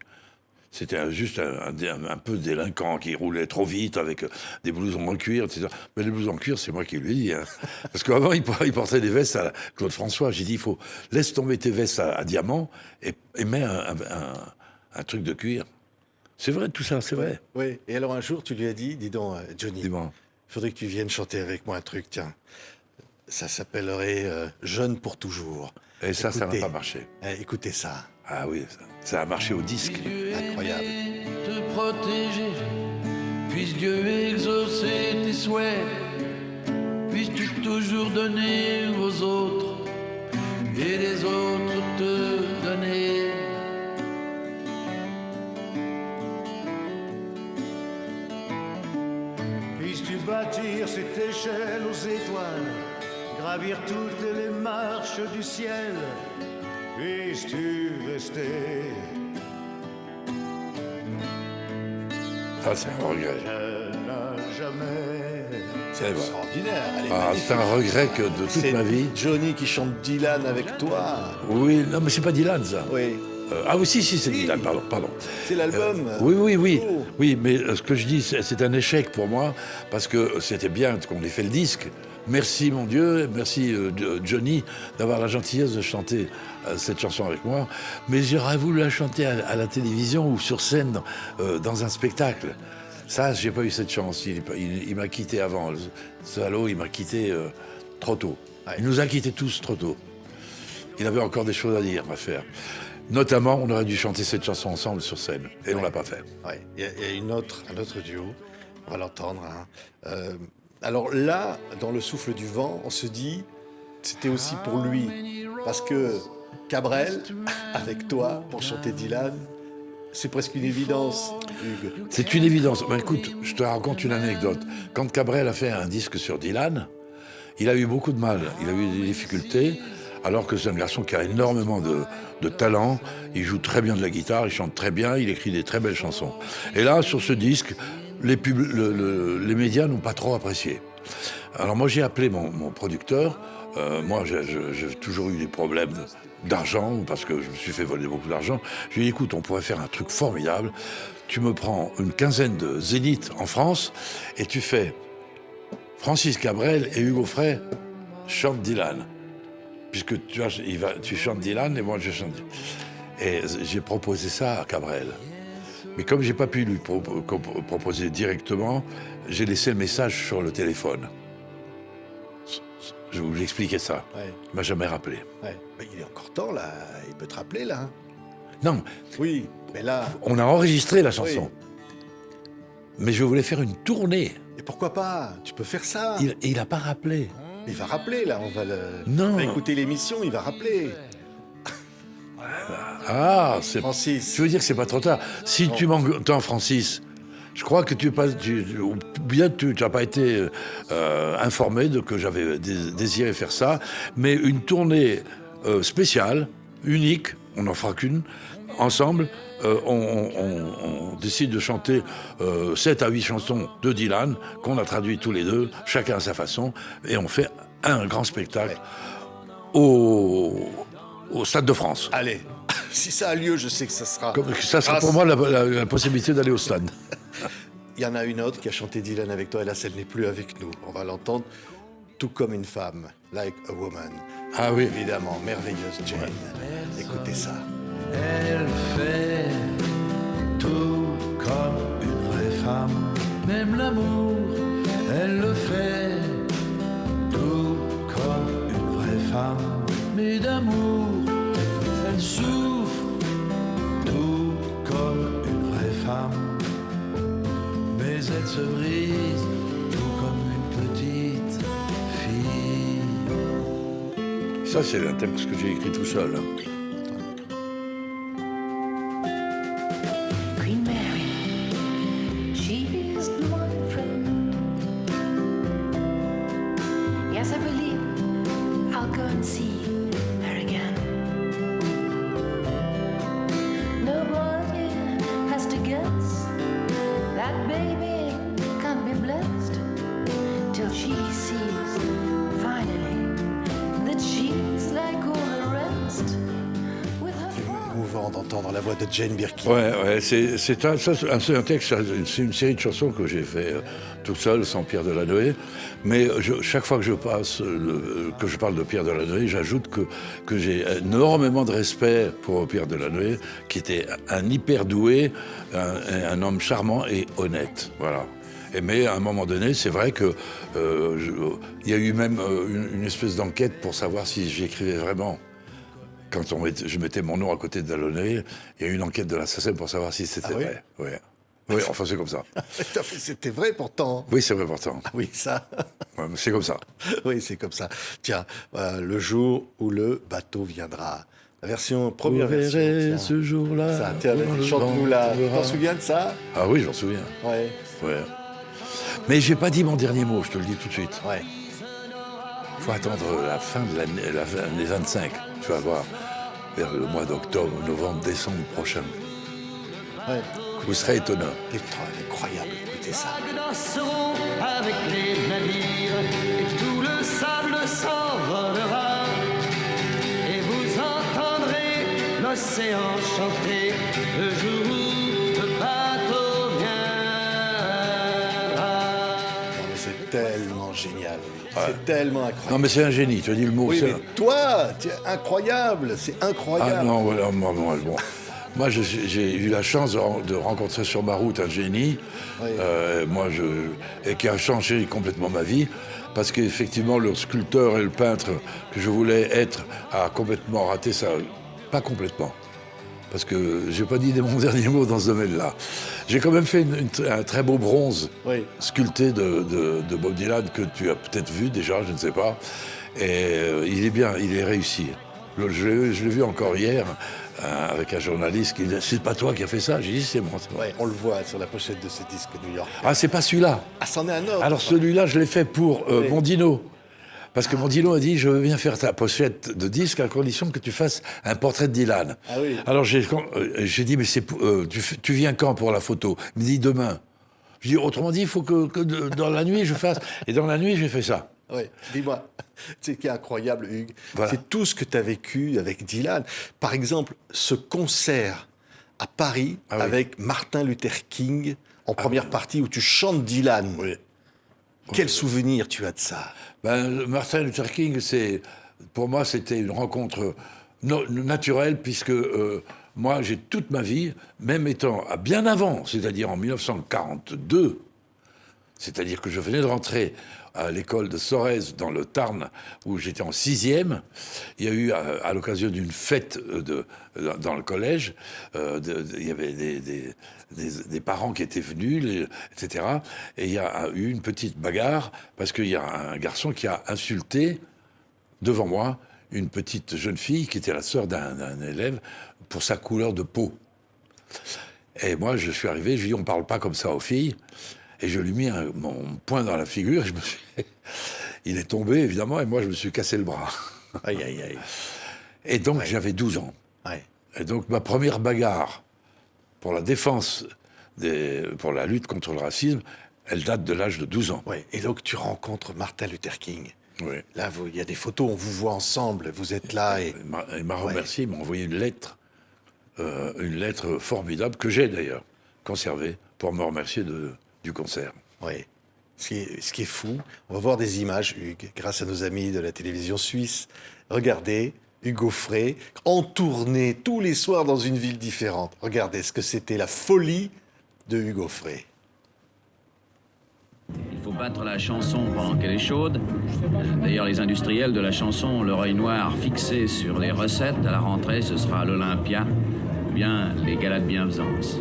C'était juste un peu délinquant qui roulait trop vite avec des blousons en cuir, etc. Mais les blousons en cuir, c'est moi qui lui ai dit. Hein. Parce qu'avant, il portait des vestes à Claude François. J'ai dit, laisse tomber tes vestes à diamants et mets un truc de cuir. C'est vrai, tout ça, c'est vrai. Oui. Et alors un jour, tu lui as dit, dis donc, Johnny, il Dis-moi. faudrait que tu viennes chanter avec moi un truc, tiens. Ça s'appellerait Jeune pour toujours. Et ça n'a Écoutez. pas marché. Écoutez ça. Ah oui, ça a marché au disque. Incroyable. Te protéger, puisse Dieu exaucer tes souhaits, puisses-tu toujours donner aux autres et les autres te donner. Puisses-tu bâtir cette échelle aux étoiles, gravir toutes les marches du ciel. Puisses-tu rester Ça, c'est un regret. jeune à jamais. C'est vrai. Extraordinaire. Elle est Ah, magnifique. c'est un regret que de toute C'est ma vie. Johnny qui chante Dylan avec toi. Oui, non, mais c'est pas Dylan, ça. Oui. Ah oui, si, c'est Dylan, pardon. C'est l'album. Oui. Oh. Oui, mais ce que je dis, c'est un échec pour moi, parce que c'était bien qu'on ait fait le disque. Merci, mon Dieu, merci Johnny d'avoir la gentillesse de chanter cette chanson avec moi. Mais j'aurais voulu la chanter à la télévision ou sur scène dans un spectacle. Ça, j'ai pas eu cette chance. Il m'a quitté avant. Ce salaud, il m'a quitté trop tôt. Ouais. Il nous a quittés tous trop tôt. Il avait encore des choses à dire, à faire. Notamment, on aurait dû chanter cette chanson ensemble sur scène. Et on l'a pas fait. Ouais. Il y a un autre duo. On va l'entendre. Hein. Alors là, dans Le Souffle du Vent, on se dit, c'était aussi pour lui. Parce que Cabrel, avec toi, pour chanter Dylan, c'est presque une évidence, Hugues. C'est une évidence. Ben, écoute, je te raconte une anecdote. Quand Cabrel a fait un disque sur Dylan, il a eu beaucoup de mal. Il a eu des difficultés, alors que c'est un garçon qui a énormément de talent. Il joue très bien de la guitare, il chante très bien, il écrit des très belles chansons. Et là, sur ce disque, les médias n'ont pas trop apprécié. Alors moi, j'ai appelé mon producteur. Moi, j'ai toujours eu des problèmes d'argent, parce que je me suis fait voler beaucoup d'argent. Je lui ai dit, écoute, on pourrait faire un truc formidable. Tu me prends une quinzaine de zéniths en France, et tu fais Francis Cabrel et Hugo Frey chantent Dylan. Puisque tu chantes Dylan, et moi je chante. Et j'ai proposé ça à Cabrel. Mais comme j'ai pas pu lui proposer directement, j'ai laissé le message sur le téléphone. Je vous expliquer ça. Ouais. Il m'a jamais rappelé. Ouais. Mais il est encore temps, là. Il peut te rappeler, là. Hein. Non, Oui, mais là... on a enregistré la chanson. Oui. Mais je voulais faire une tournée. Et pourquoi pas? Tu peux faire ça. Il n'a pas rappelé. Il va rappeler, là. On Non. va écouter l'émission, il va rappeler. Ah, c'est... Francis. Tu veux dire que c'est pas trop tard. Si tu m'entends, Francis, je crois que ou bien tu n'as pas été informé que j'avais désiré faire ça, mais une tournée spéciale, unique, on n'en fera qu'une, ensemble, on décide de chanter 7 à 8 chansons de Dylan, qu'on a traduit tous les deux, chacun à sa façon, et on fait un grand spectacle au Stade de France. Allez, si ça a lieu, je sais que ça sera... Ça sera pour moi la possibilité d'aller au stade. Il y en a une autre qui a chanté Dylan avec toi, et là, celle n'est plus avec nous. On va l'entendre, Tout comme une femme, Like a Woman. Ah oui. Évidemment, merveilleuse Jane. Écoutez ça. Elle fait tout comme une vraie femme. Même l'amour, elle le fait tout comme une vraie femme. Mais d'amour, elle souffre Ça, c'est un texte que j'ai écrit tout seul. Hein. Queen Mary, she is my friend. Yes, I believe I'll go and see her again. Nobody has to guess that baby can't be blessed till she sees finally that she's like all the rest. With her father. Émouvant d'entendre la voix de Jane Birkin. Ouais, c'est un texte, c'est une série de chansons que j'ai fait tout seul, sans Pierre Delanoë. Mais chaque fois que je parle de Pierre Delanoë, j'ajoute que j'ai énormément de respect pour Pierre Delanoë, qui était un hyper doué, un homme charmant et honnête. Voilà. Mais à un moment donné, c'est vrai que il y a eu même une espèce d'enquête pour savoir si j'écrivais vraiment. Quand je mettais mon nom à côté de Delanoë, il y a eu une enquête de la SACEM pour savoir si c'était vrai. Ouais. Oui, enfin c'est comme ça. C'était vrai pourtant. Oui, c'est vrai pourtant. Oui, ça. Ouais, c'est comme ça. Oui, c'est comme ça. Tiens, le jour où le bateau viendra. La version, première version. Tiens. Ce jour-là. Ça, tiens, chante-nous là. Tu t'en souviens de ça? Ah oui, j'en souviens. Ouais. Ouais. Mais j'ai pas dit mon dernier mot, je te le dis tout de suite. Ouais. Faut attendre la fin de l'année 25. Tu vas voir, vers le mois d'octobre, novembre, décembre prochain. Ouais. Vous serez étonnant. C'est incroyable, écoutez ça. Danseront avec les navires et tout le sable s'envolera. Et vous entendrez l'océan chanter le jour où le bateau viendra. Non, mais c'est tellement génial. C'est tellement incroyable. Non, mais c'est un génie, tu as dit le mot. Oui, c'est mais toi, c'est incroyable, c'est incroyable. Ah non, voilà, bon. Moi, j'ai eu la chance de rencontrer sur ma route un génie, Oui. Et qui a changé complètement ma vie, parce qu'effectivement, le sculpteur et le peintre que je voulais être a complètement raté ça. Pas complètement, parce que j'ai pas dit mon dernier mot dans ce domaine-là. J'ai quand même fait un très beau bronze sculpté de Bob Dylan que tu as peut-être vu déjà, je ne sais pas. Et il est bien, il est réussi. Je l'ai vu encore hier avec un journaliste qui dit « C'est pas toi qui as fait ça ?» J'ai dit « C'est moi. » Ouais, on le voit sur la pochette de ce disque New York. Ah, c'est pas celui-là. Ah, c'en est un autre. Alors celui-là, je l'ai fait pour Mondino. Parce que Mondino a dit « Je veux bien faire ta pochette de disque à condition que tu fasses un portrait de Dylan. » Ah oui. Alors j'ai dit « Mais tu viens quand pour la photo ?» Il me dit « Demain. » Je dis « Autrement dit, il faut que dans la nuit, je fasse. » Et dans la nuit, j'ai fait ça. Oui, dis-moi, c'est ce qui est incroyable, Hugues. Voilà. C'est tout ce que tu as vécu avec Dylan. Par exemple, ce concert à Paris avec Martin Luther King en première partie où tu chantes Dylan. Oui. Quel souvenir tu as de ça? Martin Luther King, pour moi, c'était une rencontre naturelle, puisque moi, j'ai toute ma vie, même étant bien avant, c'est-à-dire en 1942, c'est-à-dire que je venais de rentrer à l'école de Sorèze, dans le Tarn, où j'étais en 6e. Il y a eu, à l'occasion d'une fête dans le collège, il y avait des parents qui étaient venus, etc. Et il y a eu une petite bagarre, parce qu'il y a un garçon qui a insulté, devant moi, une petite jeune fille qui était la sœur d'un élève, pour sa couleur de peau. Et moi, je suis arrivé, je lui ai dit, on ne parle pas comme ça aux filles. Et je lui ai mis mon poing dans la figure, il est tombé, évidemment, et moi, je me suis cassé le bras. Aïe, aïe, aïe. Et donc, j'avais 12 ans. Ouais. Et donc, ma première bagarre pour la défense, pour la lutte contre le racisme, elle date de l'âge de 12 ans. Ouais. Et donc, tu rencontres Martin Luther King. Oui. Là, il y a des photos, on vous voit ensemble, vous êtes là. Et Il m'a remercié, il m'a envoyé une lettre formidable, que j'ai d'ailleurs conservée, pour me remercier du concert. Oui. Ce qui est fou, on va voir des images, Hugues, grâce à nos amis de la télévision suisse. Regardez, Hugues Aufray, en tournée tous les soirs dans une ville différente. Regardez ce que c'était la folie de Hugues Aufray. Il faut battre la chanson pendant qu'elle est chaude. D'ailleurs, les industriels de la chanson ont leur œil noir fixé sur les recettes. À la rentrée, ce sera l'Olympia ou bien les galas de bienfaisance.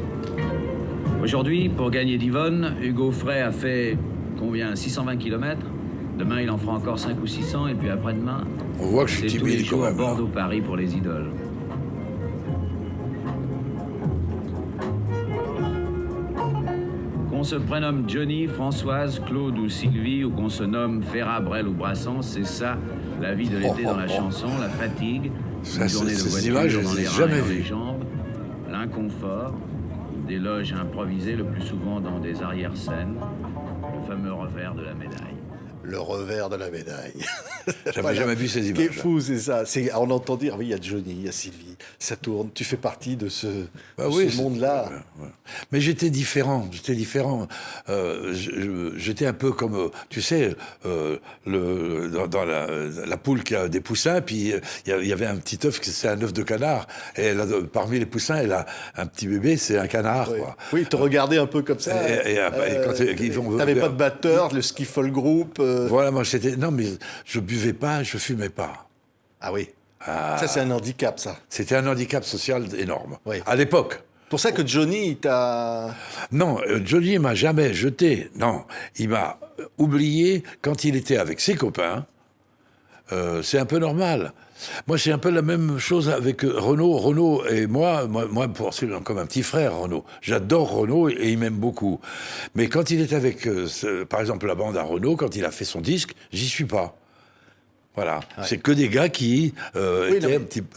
Aujourd'hui, pour gagner d'Yvonne, Hugues Aufray a fait, combien, 620 km? Demain, il en fera encore 5 ou 600, et puis après-demain, On voit que je suis c'est tous les timide quand jours même. hein. Bordeaux-Paris pour les idoles. Qu'on se prénomme Johnny, Françoise, Claude ou Sylvie, ou qu'on se nomme Ferrat, Brel ou Brassens, c'est ça, la vie de l'été dans la chanson, la fatigue, Ça, une journée de ces voiture images, je dans les ai les reins jamais et dans les vues. jambes, l'inconfort, des loges improvisées, le plus souvent dans des arrière-scènes, le fameux revers de la médaille. Le revers de la médaille. J'avais jamais vu ces Ce qui est images. fou, c'est ça. On entend dire, oui, il y a Johnny, il y a Sylvie, ça tourne. Tu fais partie de ce, Bah de oui, ce monde-là. ouais. Mais j'étais différent. J'étais un peu comme, tu sais, dans la poule qui a des poussins, puis il y avait un petit œuf, c'est un œuf de canard. Et parmi les poussins, elle a un petit bébé, c'est un canard. Oui, Quoi. oui, te regarder un peu comme ça. Et quand ils vont T'avais vers- pas de batteur, le skiffle group. Voilà, moi c'était... Non, mais je buvais pas, je fumais pas. Ah oui. Ah, Ça, c'est un handicap, ça. c'était un handicap social énorme. Oui. À l'époque. Pour ça que Johnny, il t'a... Non, Johnny m'a jamais jeté. Non, il m'a oublié quand il était avec ses copains. C'est un peu normal. Moi, c'est un peu la même chose avec Renaud. Renaud et moi c'est comme un petit frère, Renaud. J'adore Renaud et il m'aime beaucoup. Mais quand il est avec, par exemple, la bande à Renaud, quand il a fait son disque, j'y suis pas. Voilà, c'est que des gars qui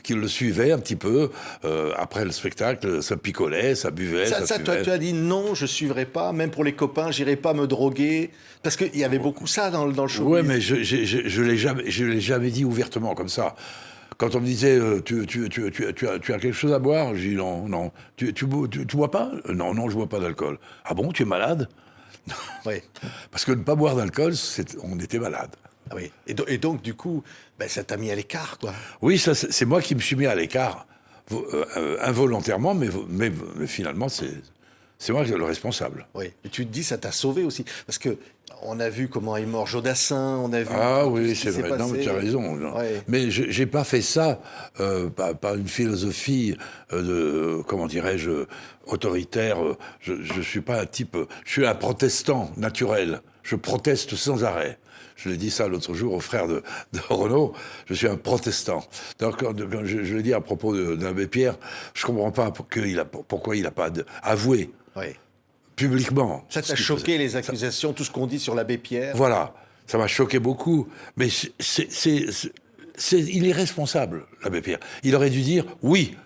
qui le suivaient un petit peu après le spectacle, ça picolait, ça buvait, ça Ça, fumait. tu as dit non, je suivrai pas, même pour les copains, j'irai pas me droguer. Parce qu'il y avait beaucoup ça dans le show. Ouais, mais je l'ai jamais dit ouvertement comme ça. Quand on me disait tu as quelque chose à boire, j'ai dit non. Tu bois pas? Non, je bois pas d'alcool. Ah bon, tu es malade? Oui. Parce que ne pas boire d'alcool, on était malade. Ah oui. Et donc, du coup, ben, ça t'a mis à l'écart, quoi. Oui, ça, c'est moi qui me suis mis à l'écart, involontairement, mais finalement, c'est moi le responsable. Oui. Et tu te dis, ça t'a sauvé aussi. Parce que on a vu comment est mort Jodassin, on a vu... Ah tout oui, ce qui c'est s'est vrai. Non, passé. mais tu as raison. Non. Ouais. Mais j'ai pas fait ça par une philosophie comment dirais-je, autoritaire. Je suis pas un type... Je suis un protestant naturel. Je proteste sans arrêt. Je l'ai dit ça l'autre jour au frère de Renaud. Je suis un protestant. Donc, quand je l'ai dit à propos d'Abbé Pierre, je comprends pas pourquoi il a pas avoué Oui. publiquement. Ça t'a choqué, les accusations, tout ce qu'on dit sur l'abbé Pierre. Voilà, ça m'a choqué beaucoup. Mais il est responsable, l'abbé Pierre. Il aurait dû dire oui.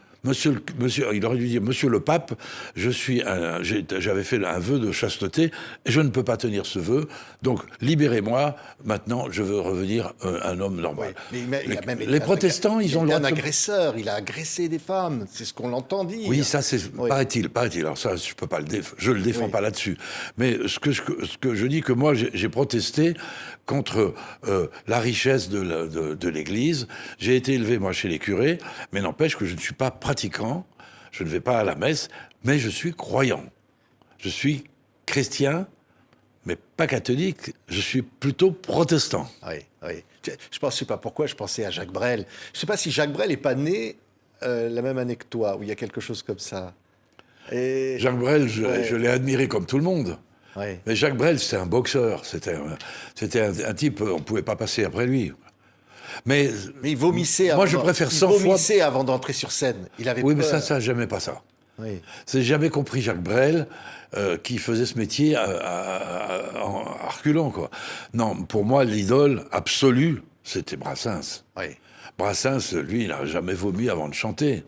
Il aurait dû dire, monsieur le pape, j'avais fait un vœu de chasteté, et je ne peux pas tenir ce vœu, donc libérez-moi, maintenant je veux revenir un homme normal. Oui, mais il a même été Les protestants, ils ont le droit un de... agresseur, il a agressé des femmes, c'est ce qu'on l'entend dire. Oui, ça c'est... Oui. Paraît-il. Alors ça, je peux pas je le défends pas là-dessus. Mais ce que je dis, que moi, j'ai protesté contre la richesse de l'Église. J'ai été élevé, moi, chez les curés, mais n'empêche que je ne suis pas pratiquant, je ne vais pas à la messe, mais je suis croyant. Je suis chrétien, mais pas catholique, je suis plutôt protestant. Oui, oui. Je sais pas pourquoi, je pensais à Jacques Brel. Je sais pas si Jacques Brel n'est pas né la même année que toi, où il y a quelque chose comme ça. Et... Jacques Brel, je l'ai admiré comme tout le monde. Ouais. Mais Jacques Brel, c'était un boxeur, c'était un type, on ne pouvait pas passer après lui. Mais il vomissait moi, je préfère 100 il fois... vomissait avant d'entrer sur scène. Il avait Oui, peur. mais ça, j'aimais pas ça. Oui. J'ai jamais compris Jacques Brel qui faisait ce métier en reculant, quoi. Non, pour moi, l'idole absolue, c'était Brassens. Oui. Brassens, lui, il n'a jamais vomi avant de chanter.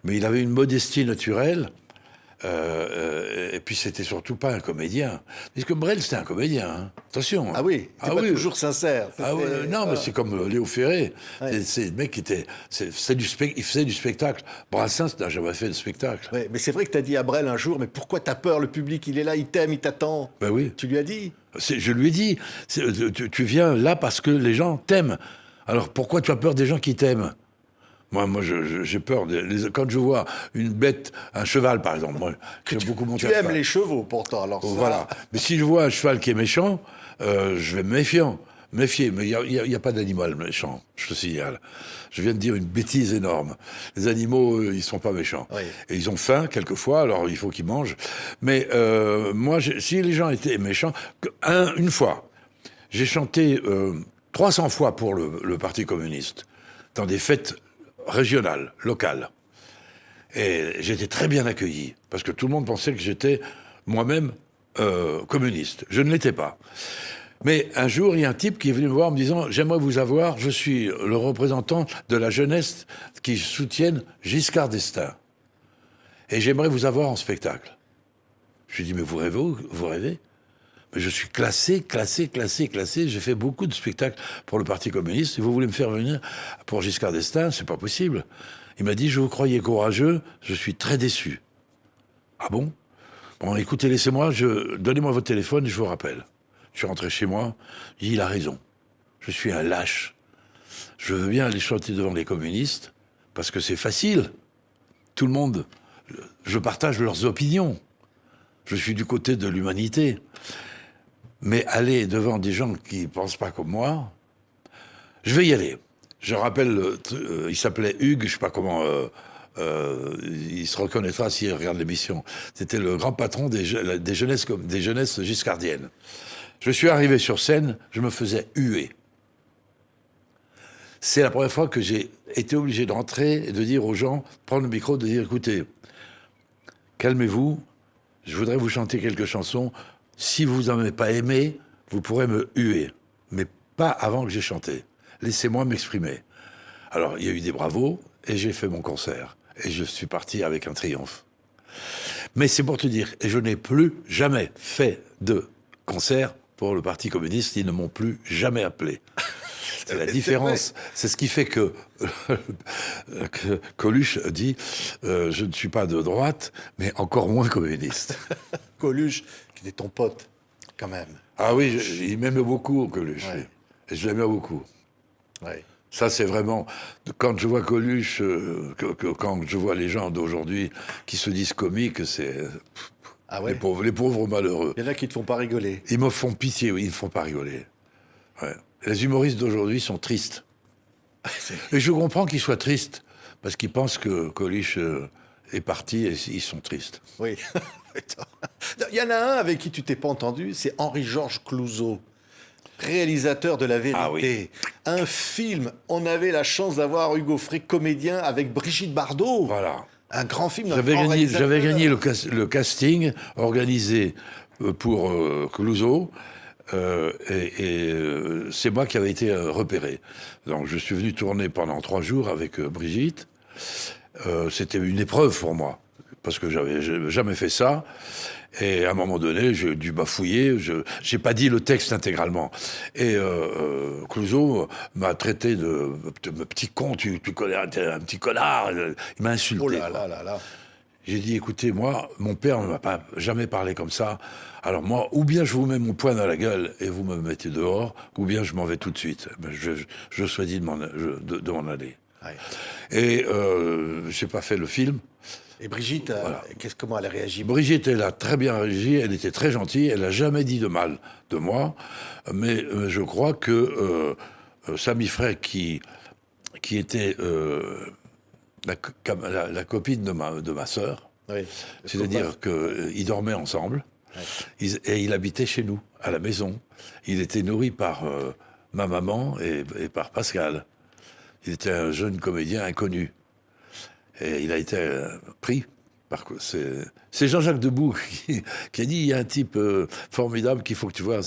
Mais il avait une modestie naturelle. Et puis, c'était surtout pas un comédien. Parce que Brel, c'était un comédien. Hein. Attention. Hein. Ah oui, c'est pas toujours sincère. Ah oui, non, mais c'est comme Léo Ferré. Ouais. C'est le mec qui était... il faisait du spectacle. Brassens n'a jamais fait de spectacle. Ouais, mais c'est vrai que tu as dit à Brel un jour, mais pourquoi t'as peur? Le public, il est là, il t'aime, il t'attend. Ben oui. Tu lui as dit? Je lui ai dit, tu viens là parce que les gens t'aiment. Alors pourquoi tu as peur des gens qui t'aiment? Moi, j'ai peur. Quand je vois une bête, un cheval, par exemple, moi, j'aime beaucoup monter à cheval. Tu aimes les chevaux, pourtant, alors ça... Voilà. Mais si je vois un cheval qui est méchant, je vais me méfier. Mais il n'y a pas d'animal méchant, je te signale. Je viens de dire une bêtise énorme. Les animaux, ils sont pas méchants. Oui. Et ils ont faim, quelquefois, alors il faut qu'ils mangent. Mais moi, si les gens étaient méchants... Une fois, J'ai chanté 300 fois pour le Parti communiste, dans des fêtes régionales, locales. Et j'étais très bien accueilli, parce que tout le monde pensait que j'étais moi-même communiste. Je ne l'étais pas. Mais un jour, il y a un type qui est venu me voir en me disant « J'aimerais vous avoir, je suis le représentant de la jeunesse qui soutienne Giscard d'Estaing. Et j'aimerais vous avoir en spectacle. » Je lui ai dit « Mais vous rêvez ? Mais je suis classé. J'ai fait beaucoup de spectacles pour le Parti communiste. Et vous voulez me faire venir pour Giscard d'Estaing ? C'est pas possible. » Il m'a dit « Je vous croyais courageux, je suis très déçu. » Ah bon ? Bon, écoutez, laissez-moi, donnez-moi votre téléphone et je vous rappelle. Je suis rentré chez moi, j'ai dit, il a raison. Je suis un lâche. Je veux bien aller chanter devant les communistes, parce que c'est facile. Tout le monde, je partage leurs opinions. Je suis du côté de l'humanité. Mais aller devant des gens qui ne pensent pas comme moi, je vais y aller. Je rappelle, il s'appelait Hugues, je ne sais pas comment... il se reconnaîtra s'il regarde l'émission. C'était le grand patron des jeunesses giscardiennes. Je suis arrivé sur scène, je me faisais huer. C'est la première fois que j'ai été obligé de rentrer et de dire aux gens, prendre le micro, de dire, écoutez, calmez-vous, je voudrais vous chanter quelques chansons. Si vous n'en avez pas aimé, vous pourrez me huer, mais pas avant que j'ai chanté. Laissez-moi m'exprimer. Alors, il y a eu des bravos, et j'ai fait mon concert. Et je suis parti avec un triomphe. Mais c'est pour te dire, et je n'ai plus jamais fait de concert pour le Parti communiste, ils ne m'ont plus jamais appelé. C'est la différence. C'est ce qui fait que Coluche dit je ne suis pas de droite, mais encore moins communiste. Coluche, qui était ton pote, quand même. Ah oui, il m'aimait beaucoup, Coluche. Ouais. Et je l'aimais beaucoup. Ouais. Ça, c'est vraiment... Quand je vois Coluche, quand je vois les gens d'aujourd'hui qui se disent comiques, c'est... Ah ouais. Les pauvres malheureux. Il y en a qui ne te font pas rigoler. Ils me font pitié, oui, ils ne font pas rigoler. Ouais. Les humoristes d'aujourd'hui sont tristes. Et je comprends qu'ils soient tristes, parce qu'ils pensent que Coluche est parti et ils sont tristes. Oui. Il y en a un avec qui tu t'es pas entendu, c'est Henri-Georges Clouzot, réalisateur de La Vérité. Ah oui. Un film, on avait la chance d'avoir Hugo Frey comédien avec Brigitte Bardot. Voilà. Un grand film. J'avais gagné le casting organisé pour Clouzot. C'est moi qui avais été repéré. Donc je suis venu tourner pendant 3 jours avec Brigitte. C'était une épreuve pour moi, parce que j'avais jamais fait ça. Et à un moment donné, j'ai dû bafouiller. J'ai pas dit le texte intégralement. Et Clouzot m'a traité de petit con, tu connais un petit connard. Il m'a insulté. Oh là là là là. J'ai dit, écoutez, moi, mon père ne m'a pas jamais parlé comme ça. Alors moi, ou bien je vous mets mon poing dans la gueule et vous me mettez dehors, ou bien je m'en vais tout de suite. Je choisis de m'en aller. Ouais. Et j'ai pas fait le film. Et Brigitte, Voilà. comment elle a réagi? Brigitte, elle a très bien réagi, elle était très gentille, elle n'a jamais dit de mal de moi, mais je crois que Samy Frey, qui était la copine de ma sœur, Oui, c'est-à-dire qu'ils dormaient ensemble, ouais. et il habitait chez nous, à la maison. Il était nourri par ma maman et par Pascal. Il était un jeune comédien inconnu. Et il a été pris. C'est Jean-Jacques Debout qui a dit, il y a un type formidable qu'il faut que tu vois.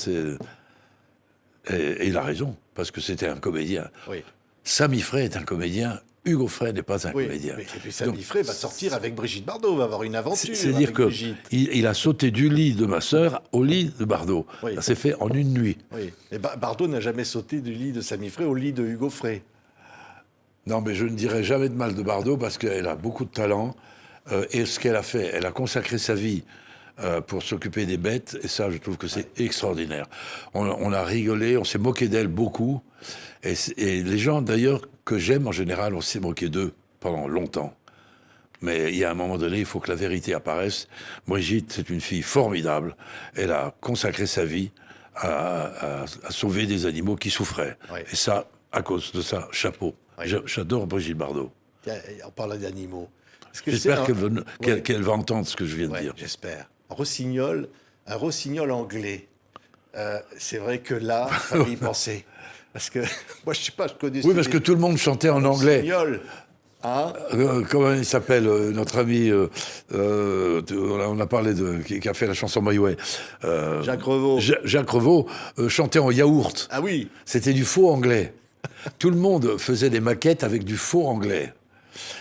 Et il a raison, parce que c'était un comédien. Oui. Samy Frey est un comédien, Hugo Frey n'est pas un comédien. Et puis Samy Frey va sortir avec Brigitte Bardot, va avoir une aventure. C'est-à-dire qu'il a sauté du lit de ma sœur au lit de Bardot. Oui. Ça s'est fait en une nuit. Oui. Et Bardot n'a jamais sauté du lit de Samy Frey au lit de Hugo Frey. Non, mais je ne dirai jamais de mal de Bardot parce qu'elle a beaucoup de talent. Et ce qu'elle a fait, elle a consacré sa vie pour s'occuper des bêtes. Et ça, je trouve que c'est extraordinaire. On a rigolé, on s'est moqué d'elle beaucoup. Et les gens, d'ailleurs, que j'aime en général, on s'est moqué d'eux pendant longtemps. Mais il y a un moment donné, il faut que la vérité apparaisse. Brigitte, c'est une fille formidable. Elle a consacré sa vie à sauver des animaux qui souffraient. Oui. Et ça, à cause de ça, chapeau. Oui. J'adore Brigitte Bardot. On parle d'animaux. J'espère qu'elle va entendre ce que je viens de dire. J'espère. Un rossignol anglais. C'est vrai que là, il fallait y penser. Parce que, moi, je sais pas, je connais... Oui, parce que tout le monde chantait en anglais. Rossignol, hein? Comment il s'appelle, notre ami, on a parlé qui a fait la chanson My Way. Jacques Revaux. Jacques Revaux chantait en yaourt. Ah oui. C'était du faux anglais. Tout le monde faisait des maquettes avec du faux anglais.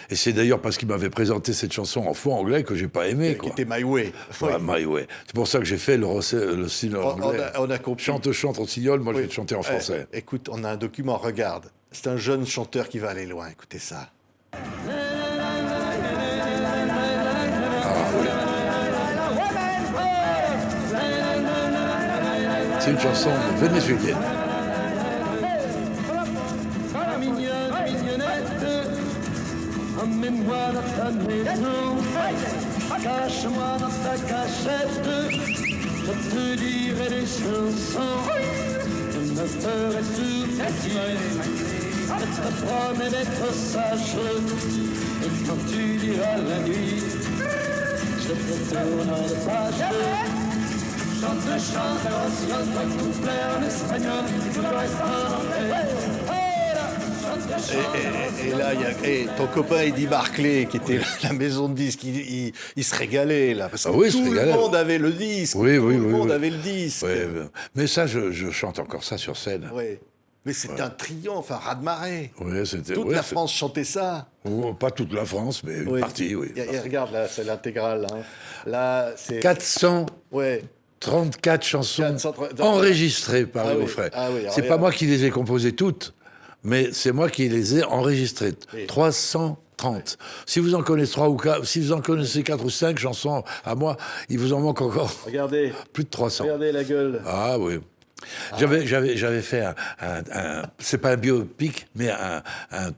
Et c'est d'ailleurs parce qu'il m'avait présenté cette chanson en faux anglais que j'ai pas aimé. Qui était My Way. Ouais, My Way. C'est pour ça que j'ai fait le rossignol anglais. On a compris. Chante, rossignol, moi je vais te chanter en français. Écoute, on a un document, regarde. C'est un jeune chanteur qui va aller loin, écoutez ça. C'est une chanson vénézuélienne. Emmène-moi dans ta maison, cache-moi dans ta cachette, je te dirai des chansons, je me ferai sourire, je te promets d'être sage, et quand tu diras la nuit, je te tournerai de page. Chante, chante, un couplet en espagnol, tout le reste en anglais. Et là, il y a ton copain Eddie Barclay, qui était la maison de disques, il se régalait, là. Parce que tout le monde avait le disque. Oui, tout le monde avait le disque. Oui, mais ça, je chante encore ça sur scène. Oui. Mais c'est un triomphe, un raz-de-marée. Oui, c'était... Toute la France chantait ça. Oh, pas toute la France, mais une partie, oui. Et regarde, là, c'est l'intégrale. Hein. Là, c'est... 434 chansons enregistrées par Hugo Frey. C'est pas moi qui les ai composées toutes, mais c'est moi qui les ai enregistrées. 330. Si vous en connaissez 3 ou 4, si vous en connaissez 4 ou 5 chansons à moi, il vous en manque encore plus de 300. Regardez la gueule. Ah oui. J'avais fait c'est pas un biopic, mais un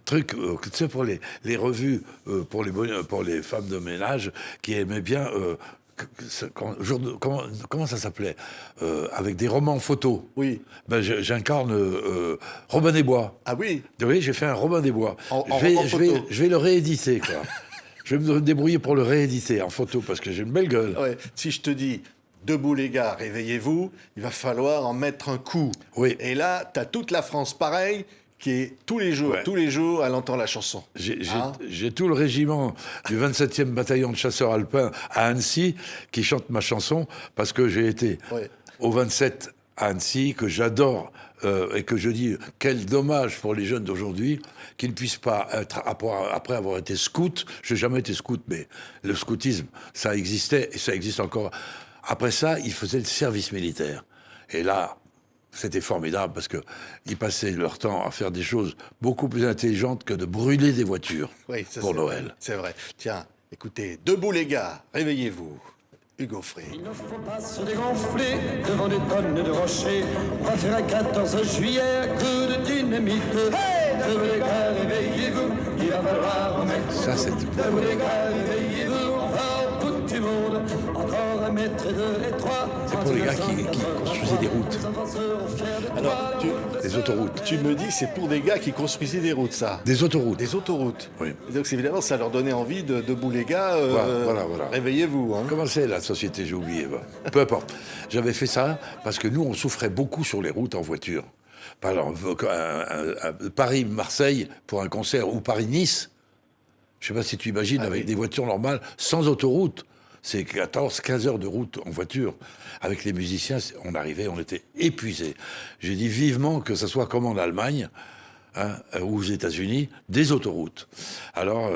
truc, tu sais, pour les revues, pour les femmes de ménage qui aimaient bien... comment ça s'appelait, avec des romans photos. Oui. Ben, j'incarne Robin des Bois. Ah oui. Oui, j'ai fait un Robin des Bois. Je vais le rééditer, quoi. Je vais me débrouiller pour le rééditer en photo parce que j'ai une belle gueule. Ouais. Si je te dis debout les gars, réveillez-vous, il va falloir en mettre un coup. Oui. Et là, t'as toute la France pareil, qui est tous les jours, elle entend la chanson. J'ai tout le régiment du 27e bataillon de chasseurs alpins à Annecy qui chante ma chanson parce que j'ai été au 27 à Annecy, que j'adore et que je dis quel dommage pour les jeunes d'aujourd'hui qu'ils ne puissent pas être, après avoir été scout, je n'ai jamais été scout, mais le scoutisme, ça existait et ça existe encore. Après ça, ils faisaient le service militaire. Et là... C'était formidable parce qu'ils passaient leur temps à faire des choses beaucoup plus intelligentes que de brûler des voitures pour Noël. C'est vrai. Tiens, écoutez, debout les gars, réveillez-vous. Hugo Frey. Il ne faut pas se dégonfler devant des tonnes de rochers. On va faire un 14 juillet à coup de dynamite. Debout les gars, réveillez-vous, il va falloir en mettre. Ça, c'est... Debout les gars, réveillez-vous, on va au bout du monde. Encore un mètre et 2 et 3. C'est pour les gars qui construisaient des routes. Alors, des autoroutes. Tu me dis, c'est pour des gars qui construisaient des routes, ça. Des autoroutes. Des autoroutes. Oui. Et donc, évidemment, ça leur donnait envie de debout les gars, voilà. réveillez-vous. Hein. Comment c'est la société, j'ai oublié. Peu importe. J'avais fait ça parce que nous, on souffrait beaucoup sur les routes en voiture. Par exemple, Paris-Marseille pour un concert ou Paris-Nice. Je ne sais pas si tu imagines, avec des voitures normales, sans autoroute. C'est 14-15 heures de route en voiture. Avec les musiciens, on arrivait, on était épuisés. J'ai dit vivement que ça soit comme en Allemagne, ou aux États-Unis, des autoroutes. Alors,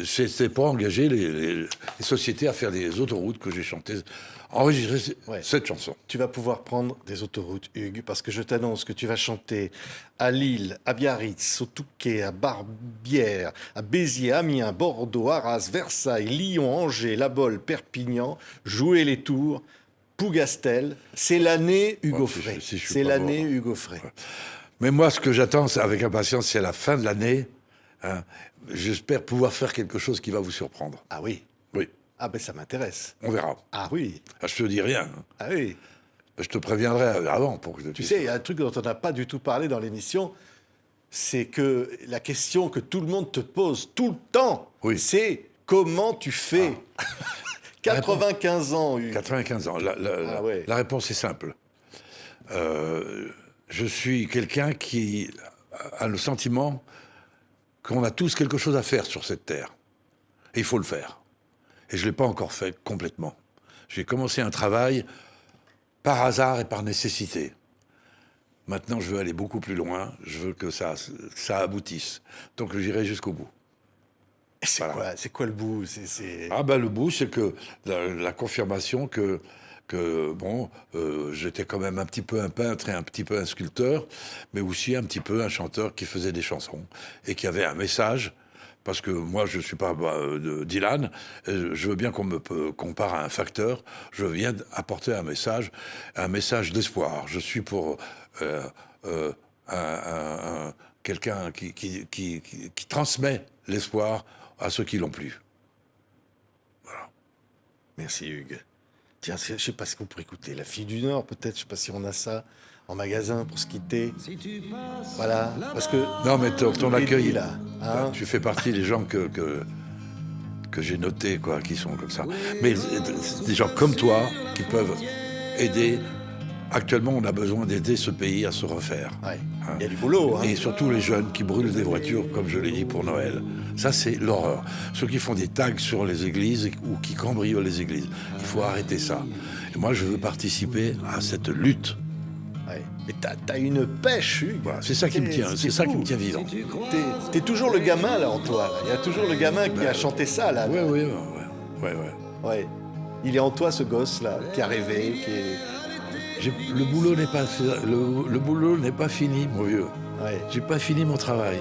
c'est pour engager les sociétés à faire des autoroutes que j'ai chanté, enregistré cette chanson. Tu vas pouvoir prendre des autoroutes, Hugues, parce que je t'annonce que tu vas chanter à Lille, à Biarritz, au Touquet, à Barbière, à Béziers, Amiens, Bordeaux, Arras, Versailles, Lyon, Angers, La Baule, Perpignan, jouer les Tours, Plougastel. C'est l'année Hugo Frey. C'est l'année Hugo Frey. Ouais. Mais moi, ce que j'attends avec impatience, c'est la fin de l'année. Hein. J'espère pouvoir faire quelque chose qui va vous surprendre. Ah oui. Oui. Ah ben ça m'intéresse. On verra. Ah oui. Ah, je te dis rien. Ah oui. Je te préviendrai avant pour que tu sais, il y a un truc dont on n'a pas du tout parlé dans l'émission, c'est que la question que tout le monde te pose tout le temps, c'est comment tu fais 95 ans, Hugues. 95 ans. La réponse est simple. je suis quelqu'un qui a le sentiment qu'on a tous quelque chose à faire sur cette terre. Et il faut le faire. Et je ne l'ai pas encore fait complètement. J'ai commencé un travail par hasard et par nécessité. Maintenant, je veux aller beaucoup plus loin. Je veux que ça aboutisse. Donc, j'irai jusqu'au bout. Et c'est quoi le bout? Ah ben, le bout, c'est que la confirmation que j'étais quand même un petit peu un peintre et un petit peu un sculpteur, mais aussi un petit peu un chanteur qui faisait des chansons et qui avait un message. Parce que moi, je ne suis pas Dylan, je veux bien qu'on me compare à un facteur, je viens apporter un message d'espoir. Je suis pour quelqu'un qui transmet l'espoir à ceux qui l'ont plus. Voilà. Merci Hugues. Tiens, je ne sais pas ce qu'on pourrait écouter. La Fille du Nord, peut-être. Je ne sais pas si on a ça en magasin pour se quitter. Voilà. Parce que. Non, mais ton accueil, là. Hein, tu fais partie des gens que j'ai notés, quoi, qui sont comme ça. Mais c'est des gens comme toi qui peuvent aider. Actuellement, on a besoin d'aider ce pays à se refaire. Ouais. Il y a du boulot. Hein. Et surtout les jeunes qui brûlent des voitures, comme je l'ai dit, pour Noël. Ça, c'est l'horreur. Ceux qui font des tags sur les églises ou qui cambriolent les églises. Il faut arrêter ça. Et moi, je veux participer à cette lutte. Ouais. Mais t'as une pêche, Hugues. Voilà, c'est ça qui me tient, c'est ça qui me tient vivant. T'es toujours le gamin, là, en toi. Là. Il y a toujours le gamin qui a chanté ça, là. Ouais. Ouais. Il est en toi, ce gosse, là, qui a rêvé, qui est... Le boulot n'est pas fini, mon vieux. Ouais. J'ai pas fini mon travail.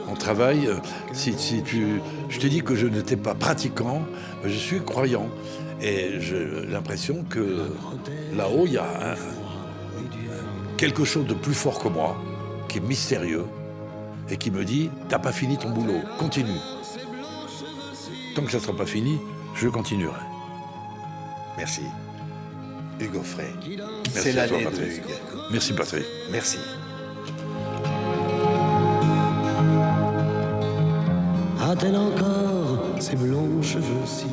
Mon travail, je te dis que je n'étais pas pratiquant, mais je suis croyant. Et j'ai l'impression que là-haut, il y a quelque chose de plus fort que moi, qui est mystérieux, et qui me dit, t'as pas fini ton boulot, continue. Tant que ça ne sera pas fini, je continuerai. Merci. Hugues Aufray. Merci C'est à toi, l'année de Patrick. Hugues. Merci, Patrick. Merci. A-t-elle encore ses blonds cheveux si